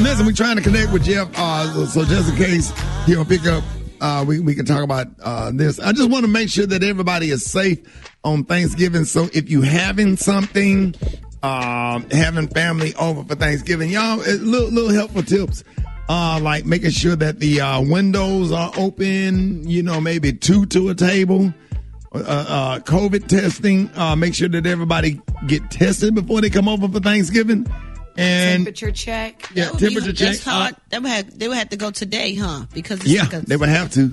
listen, we're trying to connect with Jeff, so just in case he'll pick up, we can talk about this. I just want to make sure that everybody is safe on Thanksgiving. So if you having something, having family over for Thanksgiving, y'all, little helpful tips, like making sure that the windows are open, maybe 2 to a table. COVID testing, make sure that everybody get tested before they come over for Thanksgiving. And temperature check. Yeah, temperature check. That's hard. They would have to go today, huh? Because it's they would have to.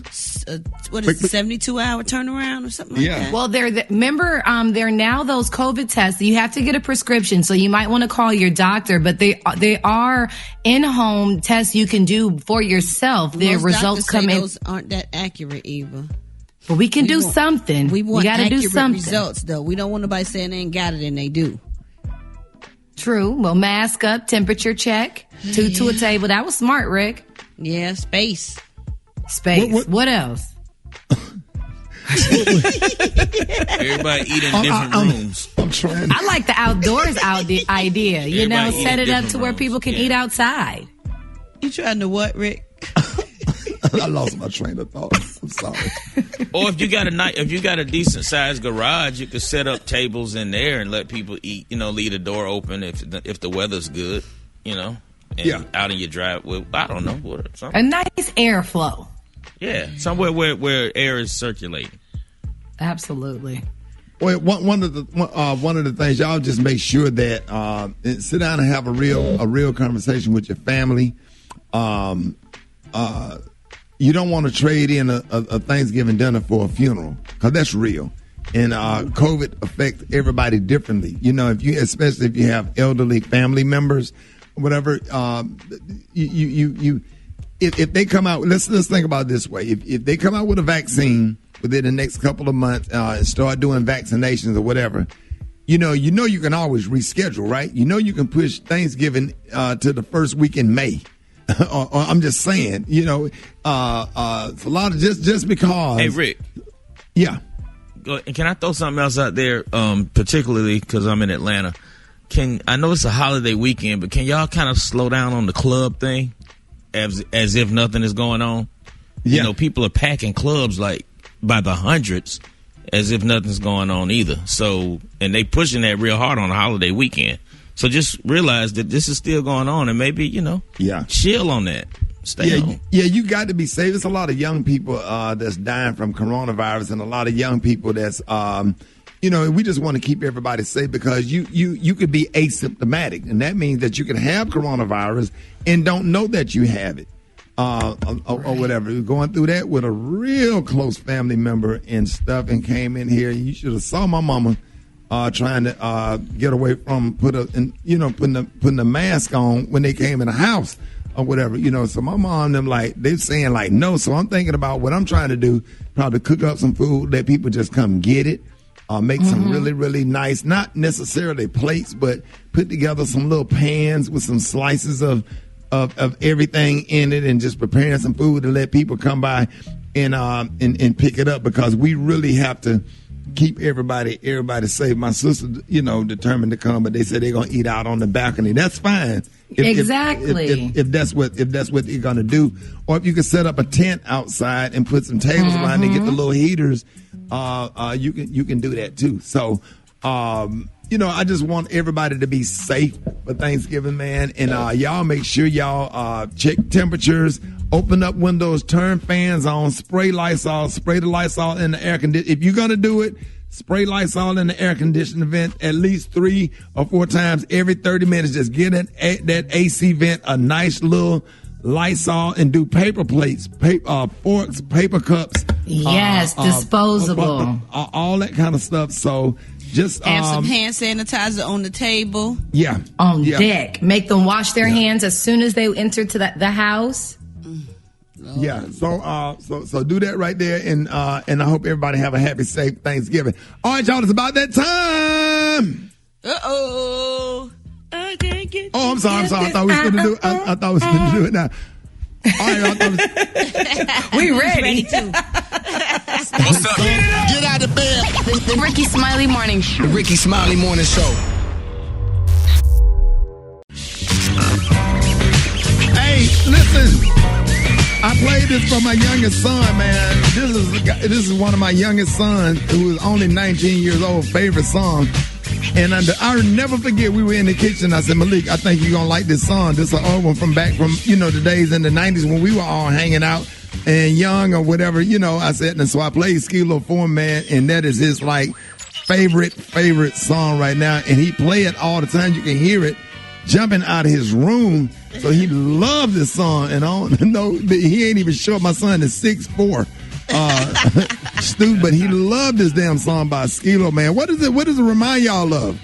What is it, 72-hour turnaround or something like that? Well, remember, they're now those COVID tests. You have to get a prescription, so you might want to call your doctor. But they are in-home tests you can do for yourself. Their results come in. Those aren't that accurate, Eva. But we can do something. We want gotta accurate do something. results, though. We don't want nobody saying they ain't got it and they do. True. Well, mask up, temperature check, 2 to a table. That was smart, Rick. Yeah, space. What else? Everybody eat in different rooms. I'm trying. I like the outdoors idea. Everybody set eat it in up to different where rooms. people can eat outside. You trying to what, Rick? I lost my train of thought. I'm sorry. Or if you got a decent sized garage, you could set up tables in there and let people eat. Leave the door open if the weather's good. And out in your driveway. I don't know. A nice airflow. Yeah, somewhere where air is circulating. Absolutely. Well, one of the things, y'all just make sure that sit down and have a real conversation with your family. You don't want to trade in a Thanksgiving dinner for a funeral, because that's real. And COVID affects everybody differently. Especially if you have elderly family members, whatever. If they come out, let's think about it this way. If they come out with a vaccine within the next couple of months and start doing vaccinations or whatever, you can always reschedule, right? You can push Thanksgiving to the first week in May. or I'm just saying, it's a lot of just because. Hey, Rick. Yeah. And can I throw something else out there, particularly because I'm in Atlanta? I know it's a holiday weekend, but can y'all kind of slow down on the club thing as if nothing is going on? Yeah. People are packing clubs like by the hundreds as if nothing's going on either. So, and they pushing that real hard on a holiday weekend. So just realize that this is still going on, and maybe, chill on that. Stay home. Yeah, you got to be safe. There's a lot of young people that's dying from coronavirus, and a lot of young people that's, we just want to keep everybody safe because you could be asymptomatic, and that means that you can have coronavirus and don't know that you have it or whatever. We're going through that with a real close family member and stuff, and came in here. You should have saw my mama. Trying to get away from putting the mask on when they came in the house or whatever, So my mom, they're saying no. So I'm thinking about what I'm trying to do, probably cook up some food, let people just come get it, make some really, really nice, not necessarily plates, but put together some little pans with some slices of everything in it, and just preparing some food and let people come by and pick it up, because we really have to keep everybody safe. My sister, determined to come, but they said they're gonna eat out on the balcony. That's fine. Exactly. If that's what they're gonna do, or if you can set up a tent outside and put some tables around and get the little heaters, you can do that too. So, I just want everybody to be safe for Thanksgiving, man. And y'all make sure y'all check temperatures, open up windows, turn fans on, spray Lysol in the air conditioner. If you're gonna do it, spray Lysol in the air conditioning vent at least 3 or 4 times every 30 minutes. Just get that AC vent a nice little Lysol, and do paper plates, forks, paper cups. Yes, disposable. All that kind of stuff. So just have some hand sanitizer on the table. Yeah. On deck. Make them wash their hands as soon as they enter to the house. Yeah, so do that right there, and I hope everybody have a happy, safe Thanksgiving. All right, y'all, it's about that time. I can't get. Oh, I'm sorry. I thought we was gonna do it. I thought we was gonna do it now. All right, we ready. What's up? Get out of bed. The Rickey Smiley Morning Show. The Rickey Smiley Morning Show. Hey, listen. I played this for my youngest son, man. This is one of my youngest sons, who is only 19 years old, favorite song. And I'll never forget, we were in the kitchen. I said, Malik, I think you're going to like this song. This is an old one from back from, the days in the 90s when we were all hanging out and young or whatever, I said. And so I played Skilo Form, man, and that is his, favorite song right now. And he play it all the time. You can hear it jumping out of his room. So he loved this song, and I don't know, he ain't even sure my son is 6'4", Stu, but he loved this damn song by Skilo, man. What does it remind y'all of?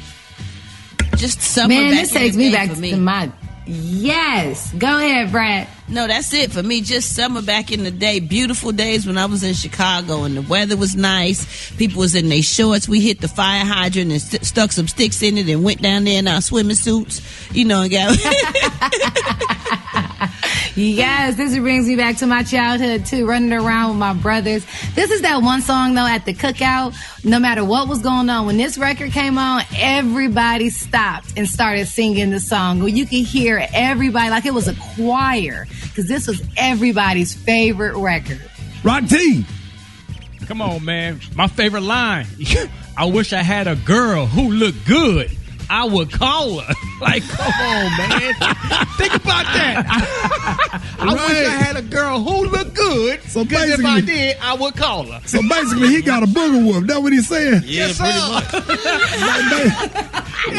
Just summer. Man, back this takes me back to my. Yes, go ahead, Brad. No, that's it for me. Just summer back in the day. Beautiful days when I was in Chicago and the weather was nice. People was in their shorts. We hit the fire hydrant and stuck some sticks in it and went down there in our swimming suits. And got. Yes, this brings me back to my childhood too, running around with my brothers. This is that one song though at the cookout. No matter what was going on, when this record came on, everybody stopped and started singing the song. Well, you could hear everybody like it was a choir, because this was everybody's favorite record. Rock T. Come on, man. My favorite line. I wish I had a girl who looked good. I would call her. Come on, man. Think about that. I wish I had a girl who looked good. So basically, if I did, I would call her. So basically, he got a booger wolf. That what he's saying? Yeah, yes, pretty much.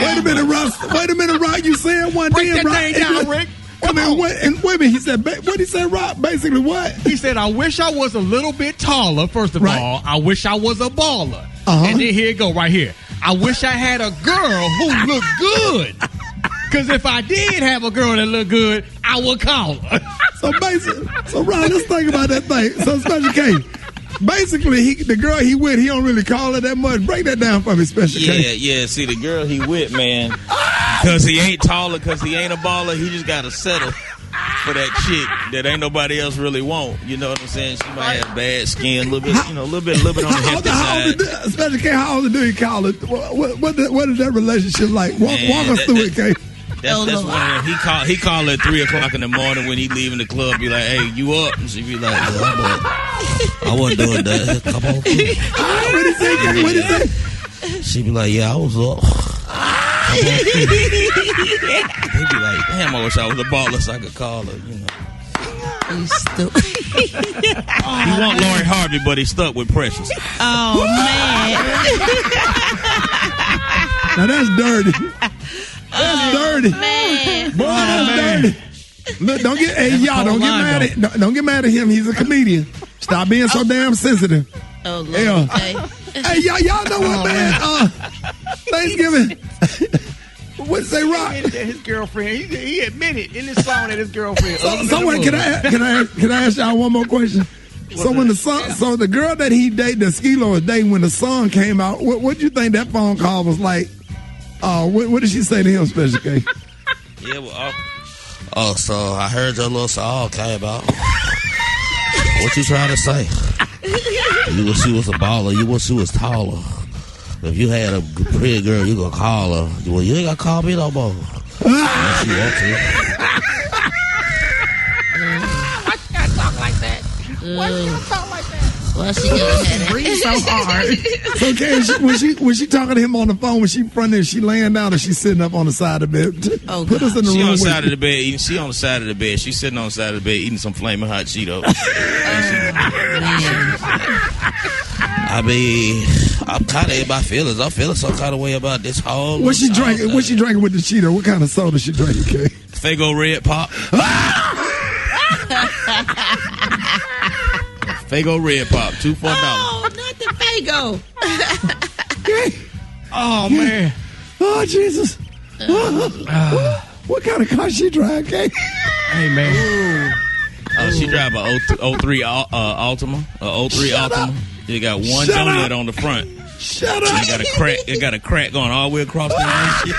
Wait a minute, Rock. You said one Break day, that thing down, Rick. Wait a minute. He said, what he said, Rock? Basically, what? He said, I wish I was a little bit taller, first of all. I wish I was a baller. And then here it go, right here. I wish I had a girl who looked good. Because if I did have a girl that looked good, I would call her. So basically, Ron, let's think about that thing. So Special K, basically, the girl he with, he don't really call her that much. Break that down for me, Special K. Yeah. See, the girl he with, man, because he ain't taller, because he ain't a baller, he just got to settle for that chick that ain't nobody else really want. You know what I'm saying? She might have bad skin, a little bit on the hefty side. Special K, how old do you call it? What is that relationship like? Walk us through it, K. That's one of them. He call at 3 o'clock in the morning when he leaving the club. Be like, "Hey, you up?" And she be like, "I wasn't doing that. Come on." What did he say? She be like, "Yeah, I was up." He be like, "Damn, I wish I was a baller so I could call her." You know. You stupid. He want Lori Harvey, but he's stuck with Precious. Oh man. Now that's dirty. That's dirty. Man. Boy, that's dirty. Look, don't get mad at him. He's a comedian. Stop being so damn sensitive. Oh Lord. Hey, y'all know what, man? Thanksgiving. What say, Rock? He admitted that his girlfriend. He admitted in this song that his girlfriend. Someone, can I ask y'all one more question? So the girl that he dated, that Skee-Lo was dating, when the song came out, what do you think that phone call was like? What did she say to him, Special K? Yeah, well, so I heard your little song came out. What you trying to say? You wish she was a baller. You wish she was taller. If you had a pretty girl, you gonna call her. Well, you ain't gonna call me no more. Unless you want to. Why she gotta talk like that? Why she gotta talk like that? Well, she gotta breathe so hard. So, okay, was she talking to him on the phone? Was she fronting? She laying down, or she sitting up on the side of the bed? Oh, put us in the she room. On the side of the bed eating. She on the side of the bed. She's sitting on the side of the bed eating some flaming hot Cheetos. I mean, I'm kind of in my feelings. I'm feeling some kind of way about this whole. What she drinking? What she drinking with the Cheeto? What kind of soda she drinking? Okay. Fago Red Pop. Fago Red Pop, $2 for $1. Oh, not the Fago. Oh man. Oh Jesus. What kind of car she drive, K? Hey man. She drive a 03 Altima. A 03 Altima. You got one donut on the front. Shut up. It got a crack going all the way across the line.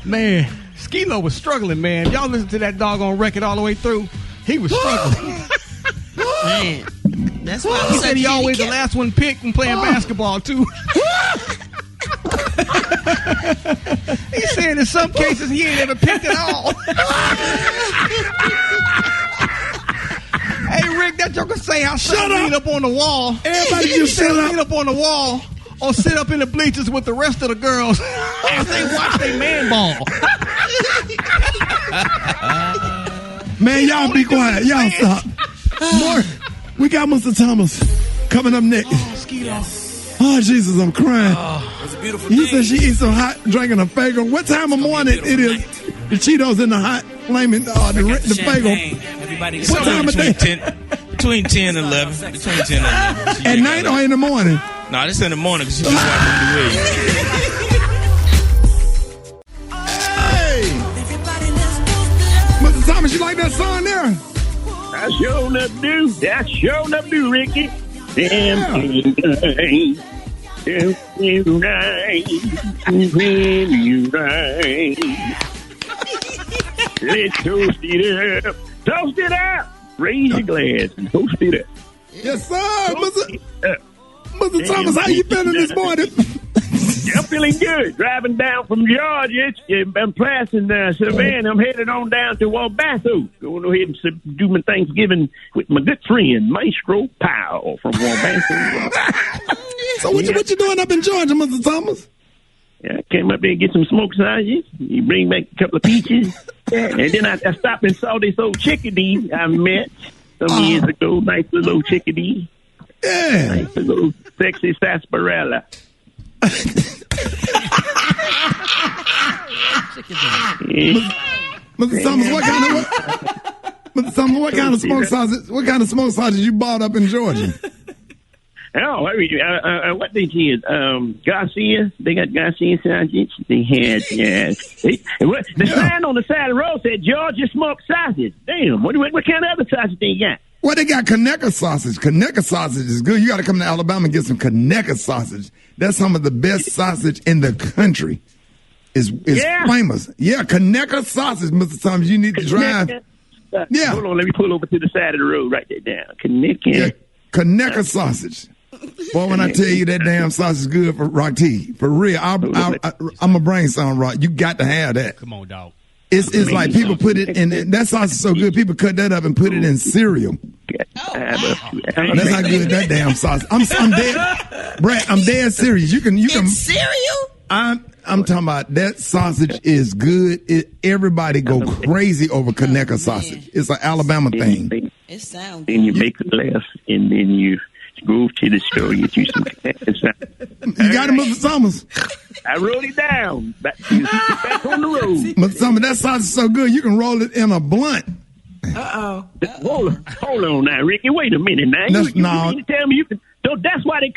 Man, Skee-Lo was struggling, man. Y'all listen to that doggone record all the way through. He was struggling. Man, that's why he said he always the last one picked and playing basketball too. He said in some cases he ain't ever picked at all. Hey Rick, that joker say how some lean up on the wall. Everybody just lean up on the wall or sit up in the bleachers with the rest of the girls as they watch their man ball. Man, y'all be quiet. Y'all stop. More. We got Mr. Thomas coming up next. Oh, Skee-Lo. Oh, Jesus, I'm crying. It's a beautiful He said she eats some hot, drinking a Fago. What time of morning it is? The Cheetos in the hot, flaming, the Fago. What time of day? Between 10 and 11. Between 10 and 11. At night or in the morning? No, this in the morning because she's watching the Williams. Hey! Mr. Thomas, you like that song there? I sure enough do. That sure enough do, Ricky. Damn you right. When you right. Let's toast it up. Toast it up. Raise your glass and toast it up. Yes, sir. Mr. Thomas, how you feeling this morning? I'm feeling good. Driving down from Georgia. I'm passing Savannah. I'm headed on down to Wabasso. Going ahead and do my Thanksgiving with my good friend, Maestro Powell from Wabasso. So what you doing up in Georgia, Mr. Thomas? Yeah, I came up there and get some smoke sausages. You bring back a couple of peaches. And then I stopped and saw this old chickadee I met some years ago. Nice little chickadee. Yeah. Nice little sexy sarsaparilla. Mr. Thomas, what kind of smoke sausage? What kind of smoke sausage you bought up in Georgia? Oh, what they did? Garcia. They got Garcia sausage. They had the sign on the side of the road said Georgia smoked sausage. Damn, what kind of other sausage they got? Well, they got Conecuh sausage. Conecuh sausage is good. You got to come to Alabama and get some Conecuh sausage. That's some of the best sausage in the country. Is famous. Yeah, Conecuh sausage, Mr. Thomas. You need to drive. Yeah. Hold on, let me pull over to the side of the road. Write that down. Conecuh sausage. Boy, when I tell you that damn sausage is good for Rock T, for real, I'm gonna bring some, Rock. You got to have that. Come on, dog. It's like people put it in. That sausage is so good. People cut that up and put it in cereal. That's how good that damn sausage. I'm dead, Brad. I'm dead serious. You can cereal. I'm talking about that sausage is good. Everybody go crazy over Conecuh sausage. It's an Alabama thing. It sounds. Then you make it left, and then you go to the store and get you some. You got it, Mr. Thomas. I wrote it down. Back on the road. Mr. Thomas, that sausage is so good you can roll it in a blunt. Hold on now, Ricky. Wait a minute now. You mean to tell me you can? So that's why they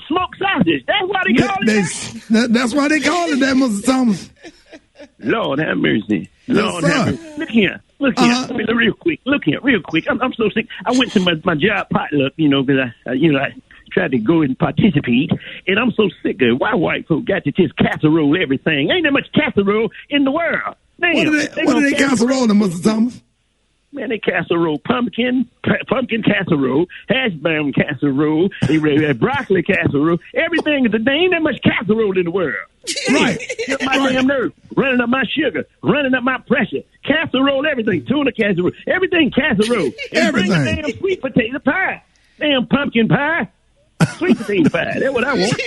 smoke sausage. That's why they call it that. That's why they call it that, Mr. Thomas. Lord have mercy. Lord have mercy. Look here. I mean, real quick. I'm so sick. I went to my job potluck, because I tried to go and participate, and I'm so sick of why white folk got to just casserole everything. Ain't there much casserole in the world? Damn, what are they casseroling, Mr. Thomas? Man, they casserole pumpkin casserole, hash brown casserole, broccoli casserole. Everything is there ain't that much casserole in the world. Right. Get my damn nerve, running up my sugar, running up my pressure. Casserole everything, tuna casserole, everything casserole. And bring a damn sweet potato pie, damn pumpkin pie, sweet potato pie. That's what I want.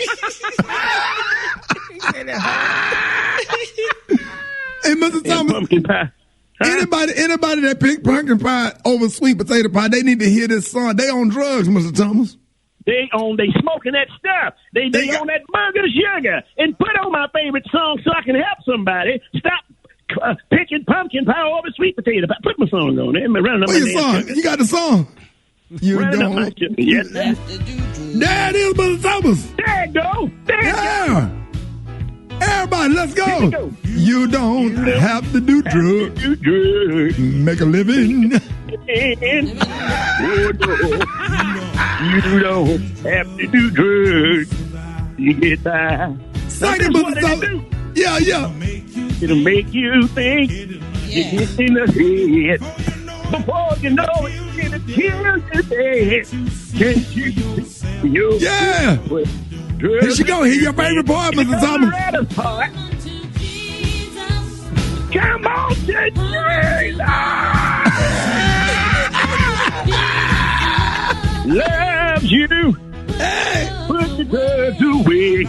Hey, Mr. Thomas. Pumpkin pie. Anybody that pick pumpkin pie over sweet potato pie, they need to hear this song. They on drugs, Mr. Thomas. They smoking that stuff. They on that burger sugar. And put on my favorite song so I can help somebody. Stop picking pumpkin pie over sweet potato pie. Put my song on there. What's your song? You got the song. You don't. Yes, there it is, Mr. Thomas. There you go. There you go. Everybody, let's go. You don't have to do drugs. Make a living. Oh, no. You don't have to do drugs. You get by. Sing it, Mr. Thomas. Yeah. It'll make you think. You get in the head. Before you know it, it'll kill you dead. Can't you? Yeah. Here she go. Here's your favorite part, Mr. Thomas. Come on, Jesus. Loves you. Hey. Put the drugs away.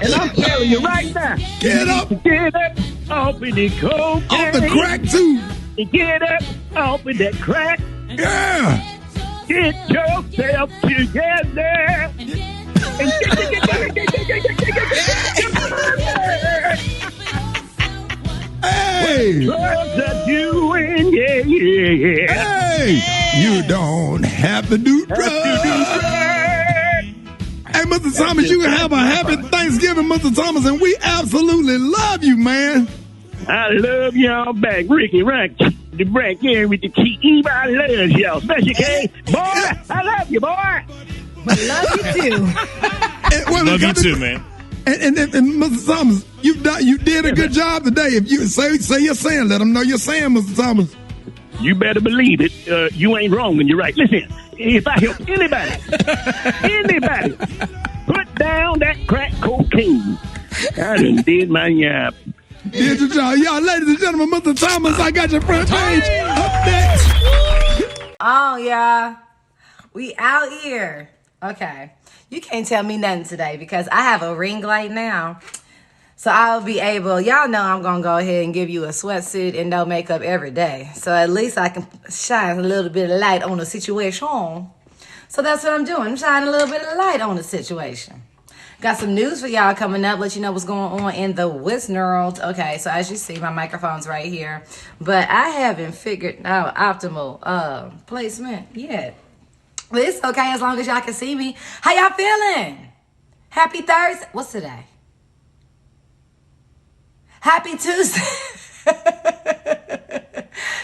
And I'm telling you right now. Get up off of the cocaine. Off the crack, too. Get up off of that crack. Yeah. Get yourself together. Hey! Drugs are doing, yeah. Hey! You don't have to do drugs. Hey, Mr. Thomas, you can have a happy Thanksgiving, Mr. Thomas, and we absolutely love you, man. I love y'all back. Ricky Rock, the Brack here with the T. I love y'all. Special K. Boy, I love you, boy. I love you too. Love you too, man. And Mr. Thomas, you did a good job today. If you say you're saying, let them know you're saying, Mr. Thomas. You better believe it. You ain't wrong and you're right. Listen, if I help anybody, put down that crack cocaine, I done did my job. Did your job. Y'all, ladies and gentlemen, Mr. Thomas, I got your front page up next. Oh, y'all. We out here. Okay. You can't tell me nothing today because I have a ring light now. So I'll be able, y'all know I'm going to go ahead and give you a sweatsuit and no makeup every day. So at least I can shine a little bit of light on the situation. So that's what I'm doing. I'm shining a little bit of light on the situation. Got some news for y'all coming up. Let you know what's going on in the world. Okay, so as you see, my microphone's right here. But I haven't figured out optimal placement yet. But it's okay as long as y'all can see me. How y'all feeling? Happy Thursday. What's today? Happy Tuesday.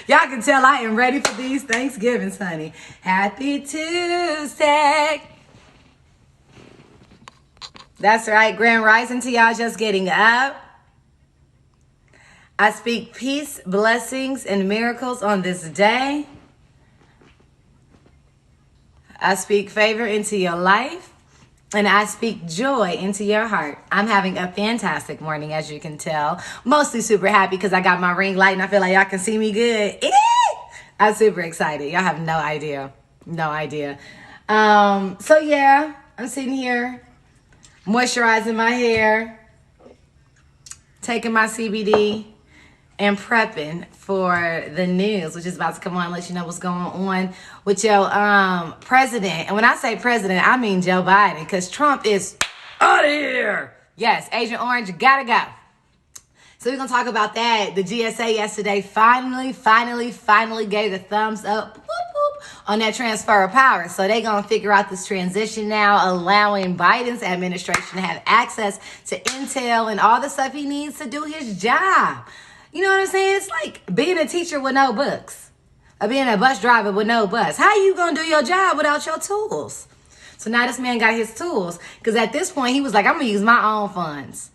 Y'all can tell I am ready for these Thanksgivings, honey. Happy Tuesday. That's right. Grand rising to y'all just getting up. I speak peace, blessings, and miracles on this day. I speak favor into your life. And I speak joy into your heart. I'm having a fantastic morning, as you can tell. Mostly super happy because I got my ring light and I feel like y'all can see me good. I'm super excited. Y'all have no idea. No idea. So yeah, I'm sitting here moisturizing my hair, taking my CBD, and prepping for the news, which is about to come on and let you know what's going on with your president. And when I say president, I mean Joe Biden, because Trump is out of here. Yes, Agent Orange, gotta go. So we're going to talk about that. The GSA yesterday finally gave the thumbs up whoop, whoop, on that transfer of power. So they're going to figure out this transition now, allowing Biden's administration to have access to intel and all the stuff he needs to do his job. You know what I'm saying? It's like being a teacher with no books, or being a bus driver with no bus. How you going to do your job without your tools? So now this man got his tools, because at this point he was like, I'm going to use my own funds.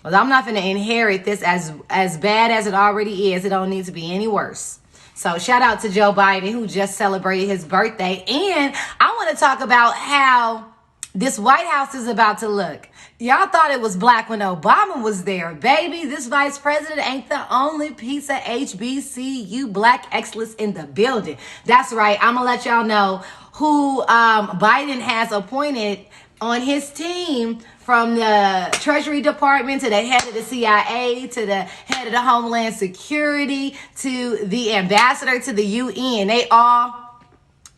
Well, I'm not going to inherit this as bad as it already is. It don't need to be any worse. So shout out to Joe Biden, who just celebrated his birthday. And I want to talk about how this White House is about to look. Y'all thought it was black when Obama was there. Baby, this vice president ain't the only piece of HBCU black excellence in the building. That's right. I'm going to let y'all know who Biden has appointed on his team, from the Treasury Department to the head of the CIA to the head of the Homeland Security to the ambassador to the UN. They all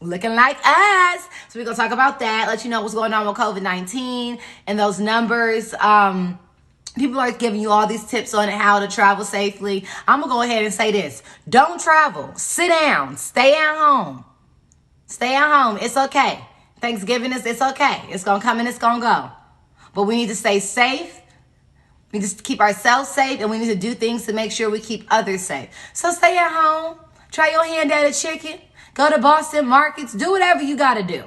looking like us. So we're going to talk about that, let you know what's going on with COVID-19 and those numbers. People are giving you all these tips on how to travel safely. I'm going to go ahead and say this. Don't travel. Sit down. Stay at home. Stay at home. It's okay. Thanksgiving it's okay. It's going to come and it's going to go. But we need to stay safe. We need to keep ourselves safe, and we need to do things to make sure we keep others safe. So stay at home. Try your hand at a chicken. Go to Boston markets. Do whatever you got to do.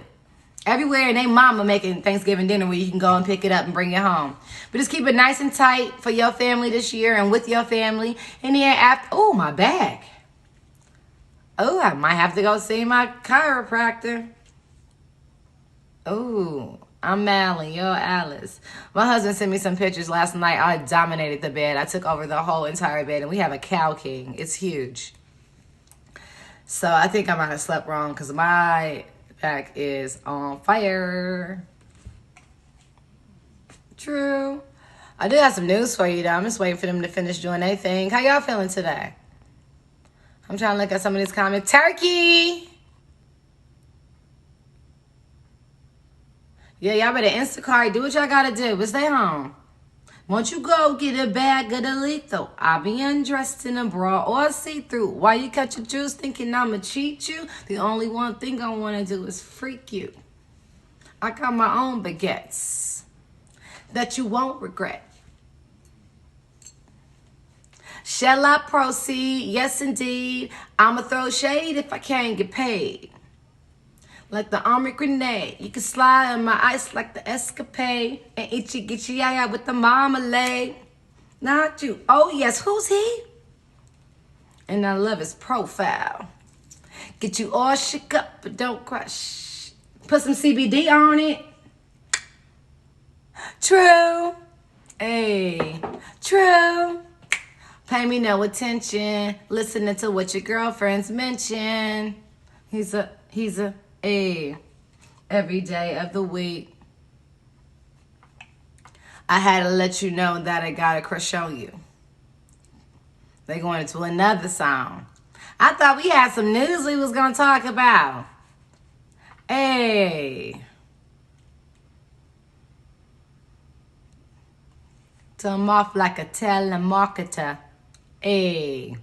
Everywhere, and they mama making Thanksgiving dinner where you can go and pick it up and bring it home. But just keep it nice and tight for your family this year and with your family. And then after, oh, my back. Oh, I might have to go see my chiropractor. Oh, I'm Mally, you're Alice. My husband sent me some pictures last night. I dominated the bed. I took over the whole entire bed, and we have a cow king. It's huge. So I think I might have slept wrong because my back is on fire. True. I do have some news for you, though. I'm just waiting for them to finish doing their thing. How y'all feeling today? I'm trying to look at some of these comments. Turkey! Yeah, y'all better Instacart. Do what y'all gotta do, but stay home. Once you go get a bag of the lethal, I'll be undressed in a bra or see-through. Why you cut your juice thinking I'ma cheat you? The only one thing I wanna do is freak you. I got my own baguettes that you won't regret. Shall I proceed? Yes, indeed. I'ma throw shade if I can't get paid. Like the army grenade, you can slide on my ice like the escapade, and itchy gitchy yaya with the marmalade. Not you. Oh yes, who's he? And I love his profile. Get you all shook up, but don't crush. Put some CBD on it. True. Hey, true. Pay me no attention. Listening to what your girlfriends mention. He's a. Every day of the week. I had to let you know that I got a crush on you. They going into another song. I thought we had some news we was going to talk about. Hey. So I'm off like a telemarketer. Hey.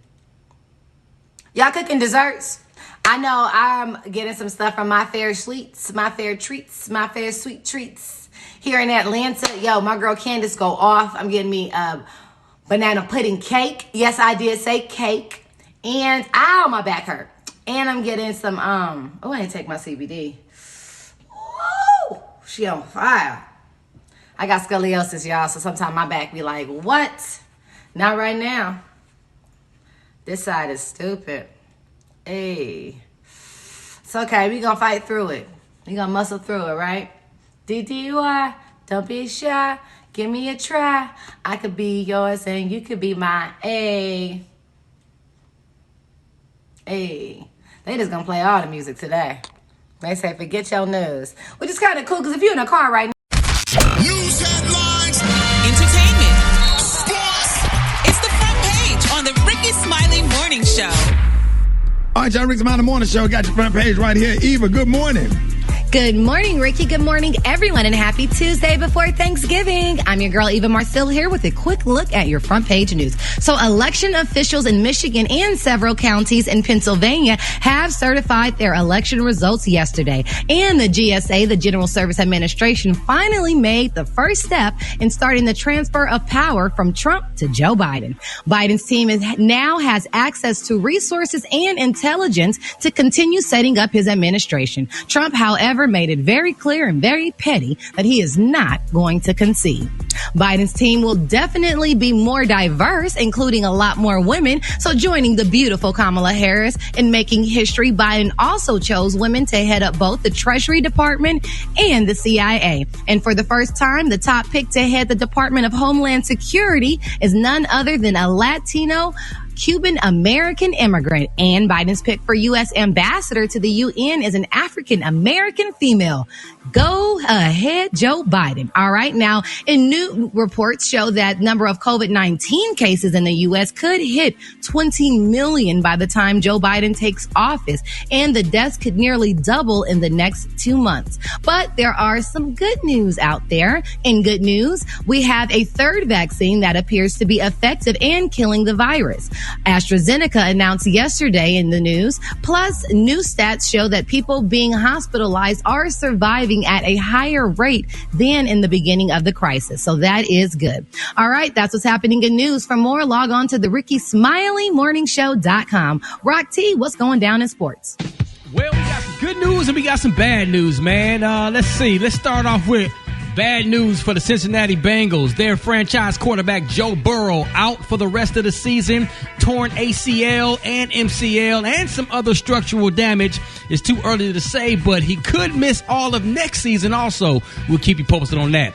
Y'all cooking desserts? I know I'm getting some stuff from My Fair Sweets, My Fair Treats, My Fair Sweet Treats here in Atlanta. Yo, my girl Candace go off. I'm getting me banana pudding cake. Yes, I did say cake. And, ow, my back hurt. And I'm getting some, oh, I didn't take my CBD. Woo! She on fire. I got scoliosis, y'all, so sometimes my back be like, what? Not right now. This side is stupid. Hey. It's okay. We gonna fight through it. We gonna muscle through it, right? DDY, don't be shy. Give me a try. I could be yours and you could be mine. Hey. Hey. They just gonna play all the music today. They say forget your news. Which is kind of cool because if you're in a car right now. News headlines. Entertainment. Sports. It's the front page on the Rickey Smiley Morning Show. All right, y'all, Rickey Smiley Morning Show. Got your front page right here. Eva, good morning. Good morning, Ricky. Good morning, everyone, and happy Tuesday before Thanksgiving. I'm your girl, Eva Marcille, here with a quick look at your front page news. So election officials in Michigan and several counties in Pennsylvania have certified their election results yesterday. And the GSA, the General Service Administration, finally made the first step in starting the transfer of power from Trump to Joe Biden. Biden's team now has access to resources and intelligence to continue setting up his administration. Trump, however, made it very clear and very petty that he is not going to concede. Biden's team will definitely be more diverse, including a lot more women. So joining the beautiful Kamala Harris in making history, Biden also chose women to head up both the Treasury Department and the CIA. And for the first time, the top pick to head the Department of Homeland Security is none other than a Latino Cuban-American immigrant. And Biden's pick for U.S. ambassador to the UN is an African-American female. Go ahead, Joe Biden. All right. Now, and new reports show that number of COVID-19 cases in the U.S. could hit 20 million by the time Joe Biden takes office, and the deaths could nearly double in the next 2 months. But there are some good news out there. In good news, we have a third vaccine that appears to be effective and killing the virus. AstraZeneca announced yesterday in the news. Plus, new stats show that people being hospitalized are surviving at a higher rate than in the beginning of the crisis. So that is good. All right, that's what's happening in news. For more, log on to the RickeySmileyMorningShow.com. Rock T, what's going down in sports? Well, we got some good news and we got some bad news, man. Let's see. Let's start off with bad news for the Cincinnati Bengals. Their franchise quarterback Joe Burrow out for the rest of the season. Torn ACL and MCL and some other structural damage. It's too early to say, but he could miss all of next season also. We'll keep you posted on that.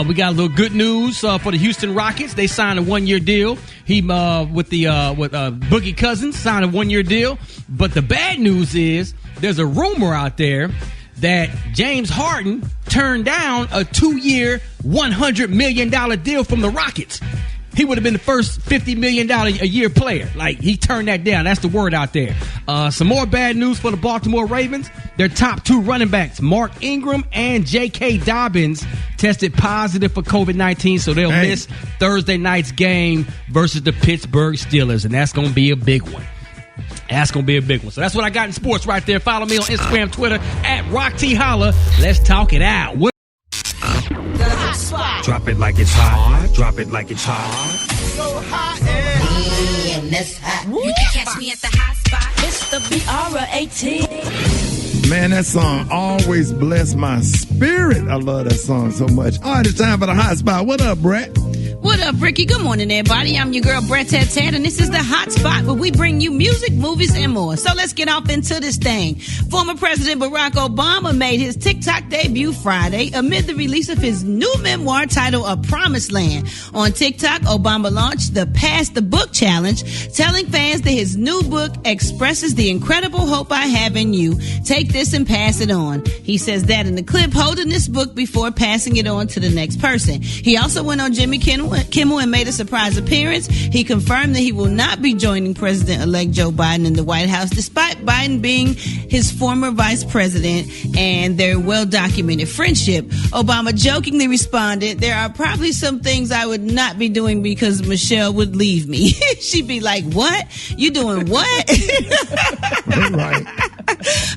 We got a little good news for the Houston Rockets. They signed a one-year deal. He with Boogie Cousins signed a one-year deal. But the bad news is there's a rumor out there that James Harden turned down a 2-year, $100 million deal from the Rockets. He would have been the first $50 million a year player. Like, he turned that down. That's the word out there. Some more bad news for the Baltimore Ravens. Their top two running backs, Mark Ingram and J.K. Dobbins, tested positive for COVID-19, so they'll miss Thursday night's game versus the Pittsburgh Steelers, and that's going to be a big one. That's going to be a big one. So that's what I got in sports right there. Follow me on Instagram, Twitter, @RockTHolla. Let's talk it out. The hot spot. Drop it like it's hot. Drop it like it's hot. So hot and that's hot. You can catch me at the hot spot. It's the BR18. Man, that song always bless my spirit. I love that song so much. All right, it's time for the hot spot. What up, Brett? What up, Ricky? Good morning, everybody. I'm your girl, Brett Tat Tat, and this is the Hot Spot, where we bring you music, movies, and more. So let's get off into this thing. Former President Barack Obama made his TikTok debut Friday amid the release of his new memoir titled A Promised Land. On TikTok, Obama launched the Pass the Book Challenge, telling fans that his new book expresses the incredible hope I have in you. Take this and pass it on. He says that in the clip, holding this book before passing it on to the next person. He also went on Jimmy Kimmel and made a surprise appearance. He confirmed that he will not be joining President-elect Joe Biden in the White House, despite Biden being his former vice president and their well-documented friendship. Obama jokingly responded, "There are probably some things I would not be doing because Michelle would leave me." She'd be like, "What? You doing what?" Right.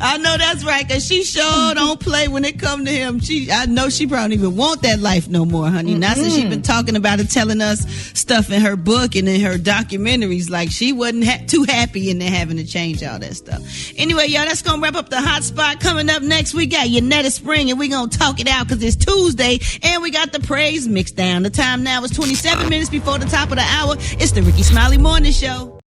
I know that's right, because she sure don't play when it come to him. I know she probably don't even want that life no more, honey. Not since she been talking about it, telling us stuff in her book and in her documentaries, like she wasn't too happy in there having to change all that stuff. Anyway, y'all, that's going to wrap up the hot spot. Coming up next, we got Yanetta Spring, and we going to talk it out because it's Tuesday, and we got the praise mix down. The time now is 27 minutes before the top of the hour. It's the Rickey Smiley Morning Show.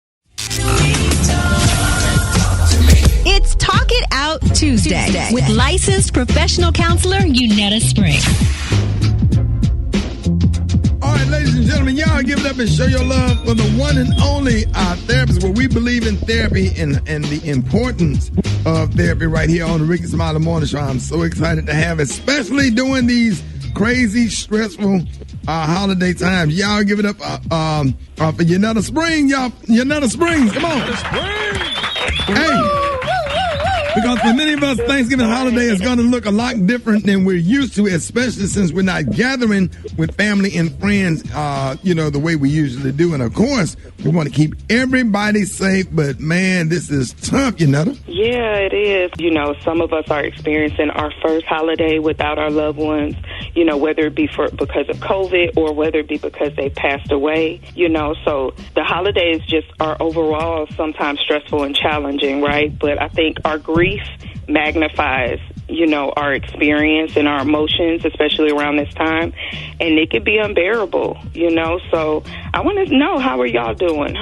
It's Talk It Out Tuesday with licensed professional counselor Yanetta Spring. All right, ladies and gentlemen, y'all give it up and show your love for the one and only therapist, where we believe in therapy and the importance of therapy right here on the Rickey Smiley Morning Show. I'm so excited to have, especially during these crazy, stressful holiday times. Y'all give it up for Yanetta Spring, y'all. Yanetta Spring, come on. Hey. Because for many of us, Thanksgiving holiday is going to look a lot different than we're used to, especially since we're not gathering with family and friends, the way we usually do. And, of course, we want to keep everybody safe. But, man, this is tough, Yanetta. Yeah, it is. Some of us are experiencing our first holiday without our loved ones, whether it be because of COVID or whether it be because they passed away, So the holidays just are overall sometimes stressful and challenging, right? But I think our grief magnifies, our experience and our emotions, especially around this time. And it could be unbearable, So I want to know, how are y'all doing?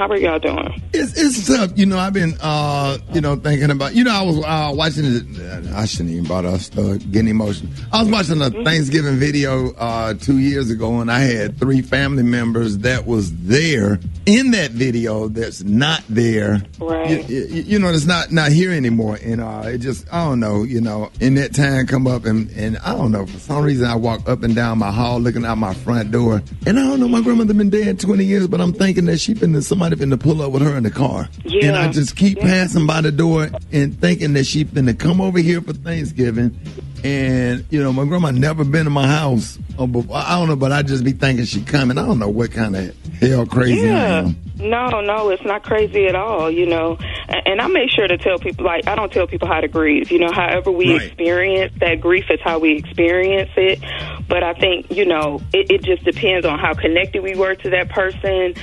It's tough. I've been, thinking about, I was watching it. I shouldn't even bother getting emotional. I was watching a Thanksgiving video 2 years ago, and I had 3 family members that was there in that video that's not there. Right. That's not here anymore. And it just, I don't know, in that time come up and I don't know, for some reason I walk up and down my hall looking out my front door, and I don't know, my grandmother been dead 20 years, but I'm thinking that somebody finna pull up with her in the car. Yeah. And I just keep passing by the door and thinking that she finna come over here for Thanksgiving. And, my grandma never been in my house. I don't know, but I just be thinking she coming. I don't know what kind of hell crazy I am. No, it's not crazy at all, And I make sure to tell people, I don't tell people how to grieve. However we experience that grief is how we experience it. But I think, it just depends on how connected we were to that person,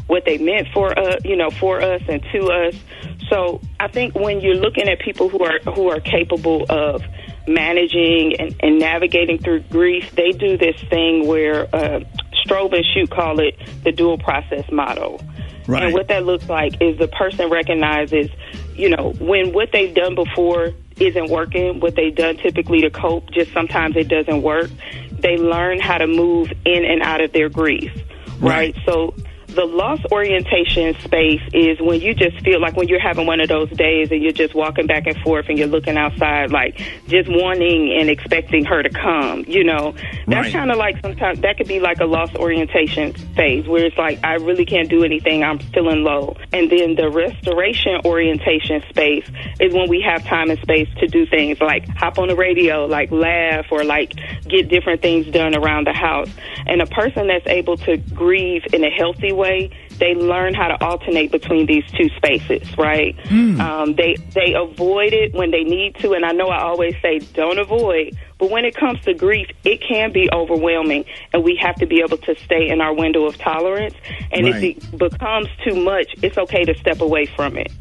what they meant for us, for us and to us. So I think when you're looking at people who are capable of managing and navigating through grief, they do this thing where Strobe and Shute call it the dual process model. Right. And what that looks like is the person recognizes, when what they've done before isn't working, what they've done typically to cope, just sometimes it doesn't work. They learn how to move in and out of their grief, right? So the loss orientation space is when you just feel like when you're having one of those days and you're just walking back and forth and you're looking outside, like just wanting and expecting her to come, That's kind of like sometimes that could be like a loss orientation phase where it's like, I really can't do anything. I'm feeling low. And then the restoration orientation space is when we have time and space to do things like hop on the radio, like laugh or like get different things done around the house. And a person that's able to grieve in a healthy way, they learn how to alternate between these two spaces, right? They avoid it when they need to, and I know I always say don't avoid, but when it comes to grief, it can be overwhelming, and we have to be able to stay in our window of tolerance. And if it becomes too much, it's okay to step away from it,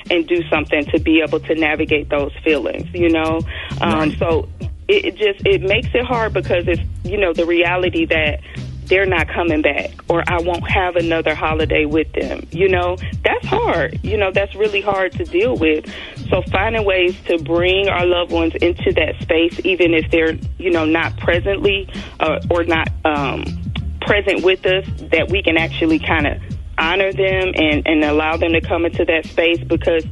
and do something to be able to navigate those feelings, So it makes it hard because it's, the reality that they're not coming back, or I won't have another holiday with them. That's hard. That's really hard to deal with. So finding ways to bring our loved ones into that space, even if they're, not presently or not present with us, that we can actually kind of honor them and allow them to come into that space, because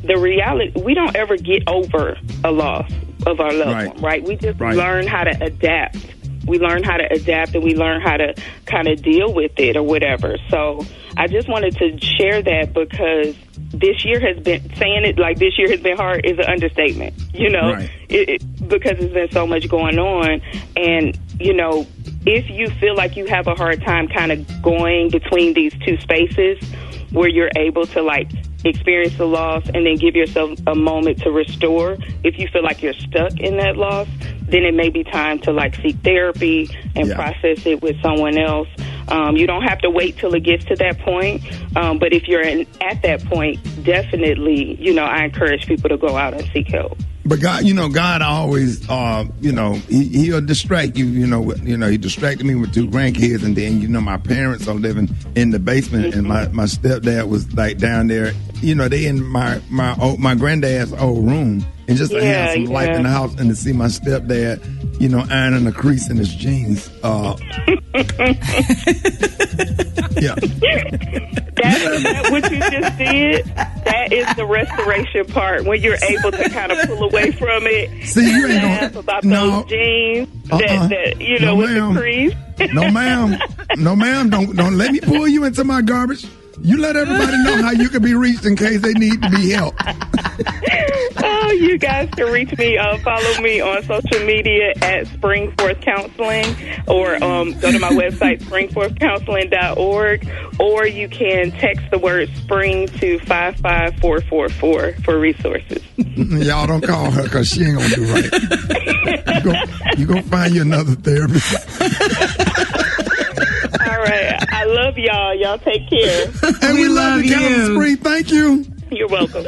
the reality, we don't ever get over a loss of our loved one, right? We just learn how to adapt. We learn how to adapt, and we learn how to kind of deal with it or whatever. So I just wanted to share that, because this year has been, saying it like this year has been hard is an understatement, because there's been so much going on. And, if you feel like you have a hard time kind of going between these two spaces where you're able to like experience the loss, and then give yourself a moment to restore. If you feel like you're stuck in that loss, then it may be time to like seek therapy and process it with someone else. You don't have to wait till it gets to that point, but if you're at that point, definitely, I encourage people to go out and seek help. But God, God always, he'll distract you. He distracted me with 2 grandkids, and then, my parents are living in the basement, and my stepdad was like down there. They in my granddad's old room, and just to have some light in the house, and to see my stepdad, ironing a crease in his jeans. That what you just did, that is the restoration part, when you're able to kind of pull away from it. See, you ain't laugh about those jeans that with the crease. No, ma'am, don't let me pull you into my garbage. You let everybody know how you can be reached in case they need to be helped. Oh, you guys can reach me. Follow me on social media at Springforth Counseling, or go to my website, springforthcounseling.org, or you can text the word spring to 55444 for resources. Y'all don't call her because she ain't going to do right. You gonna find you another therapist. All right. I love y'all. Y'all take care. And we love you, Captain Spring. Thank you. You're welcome.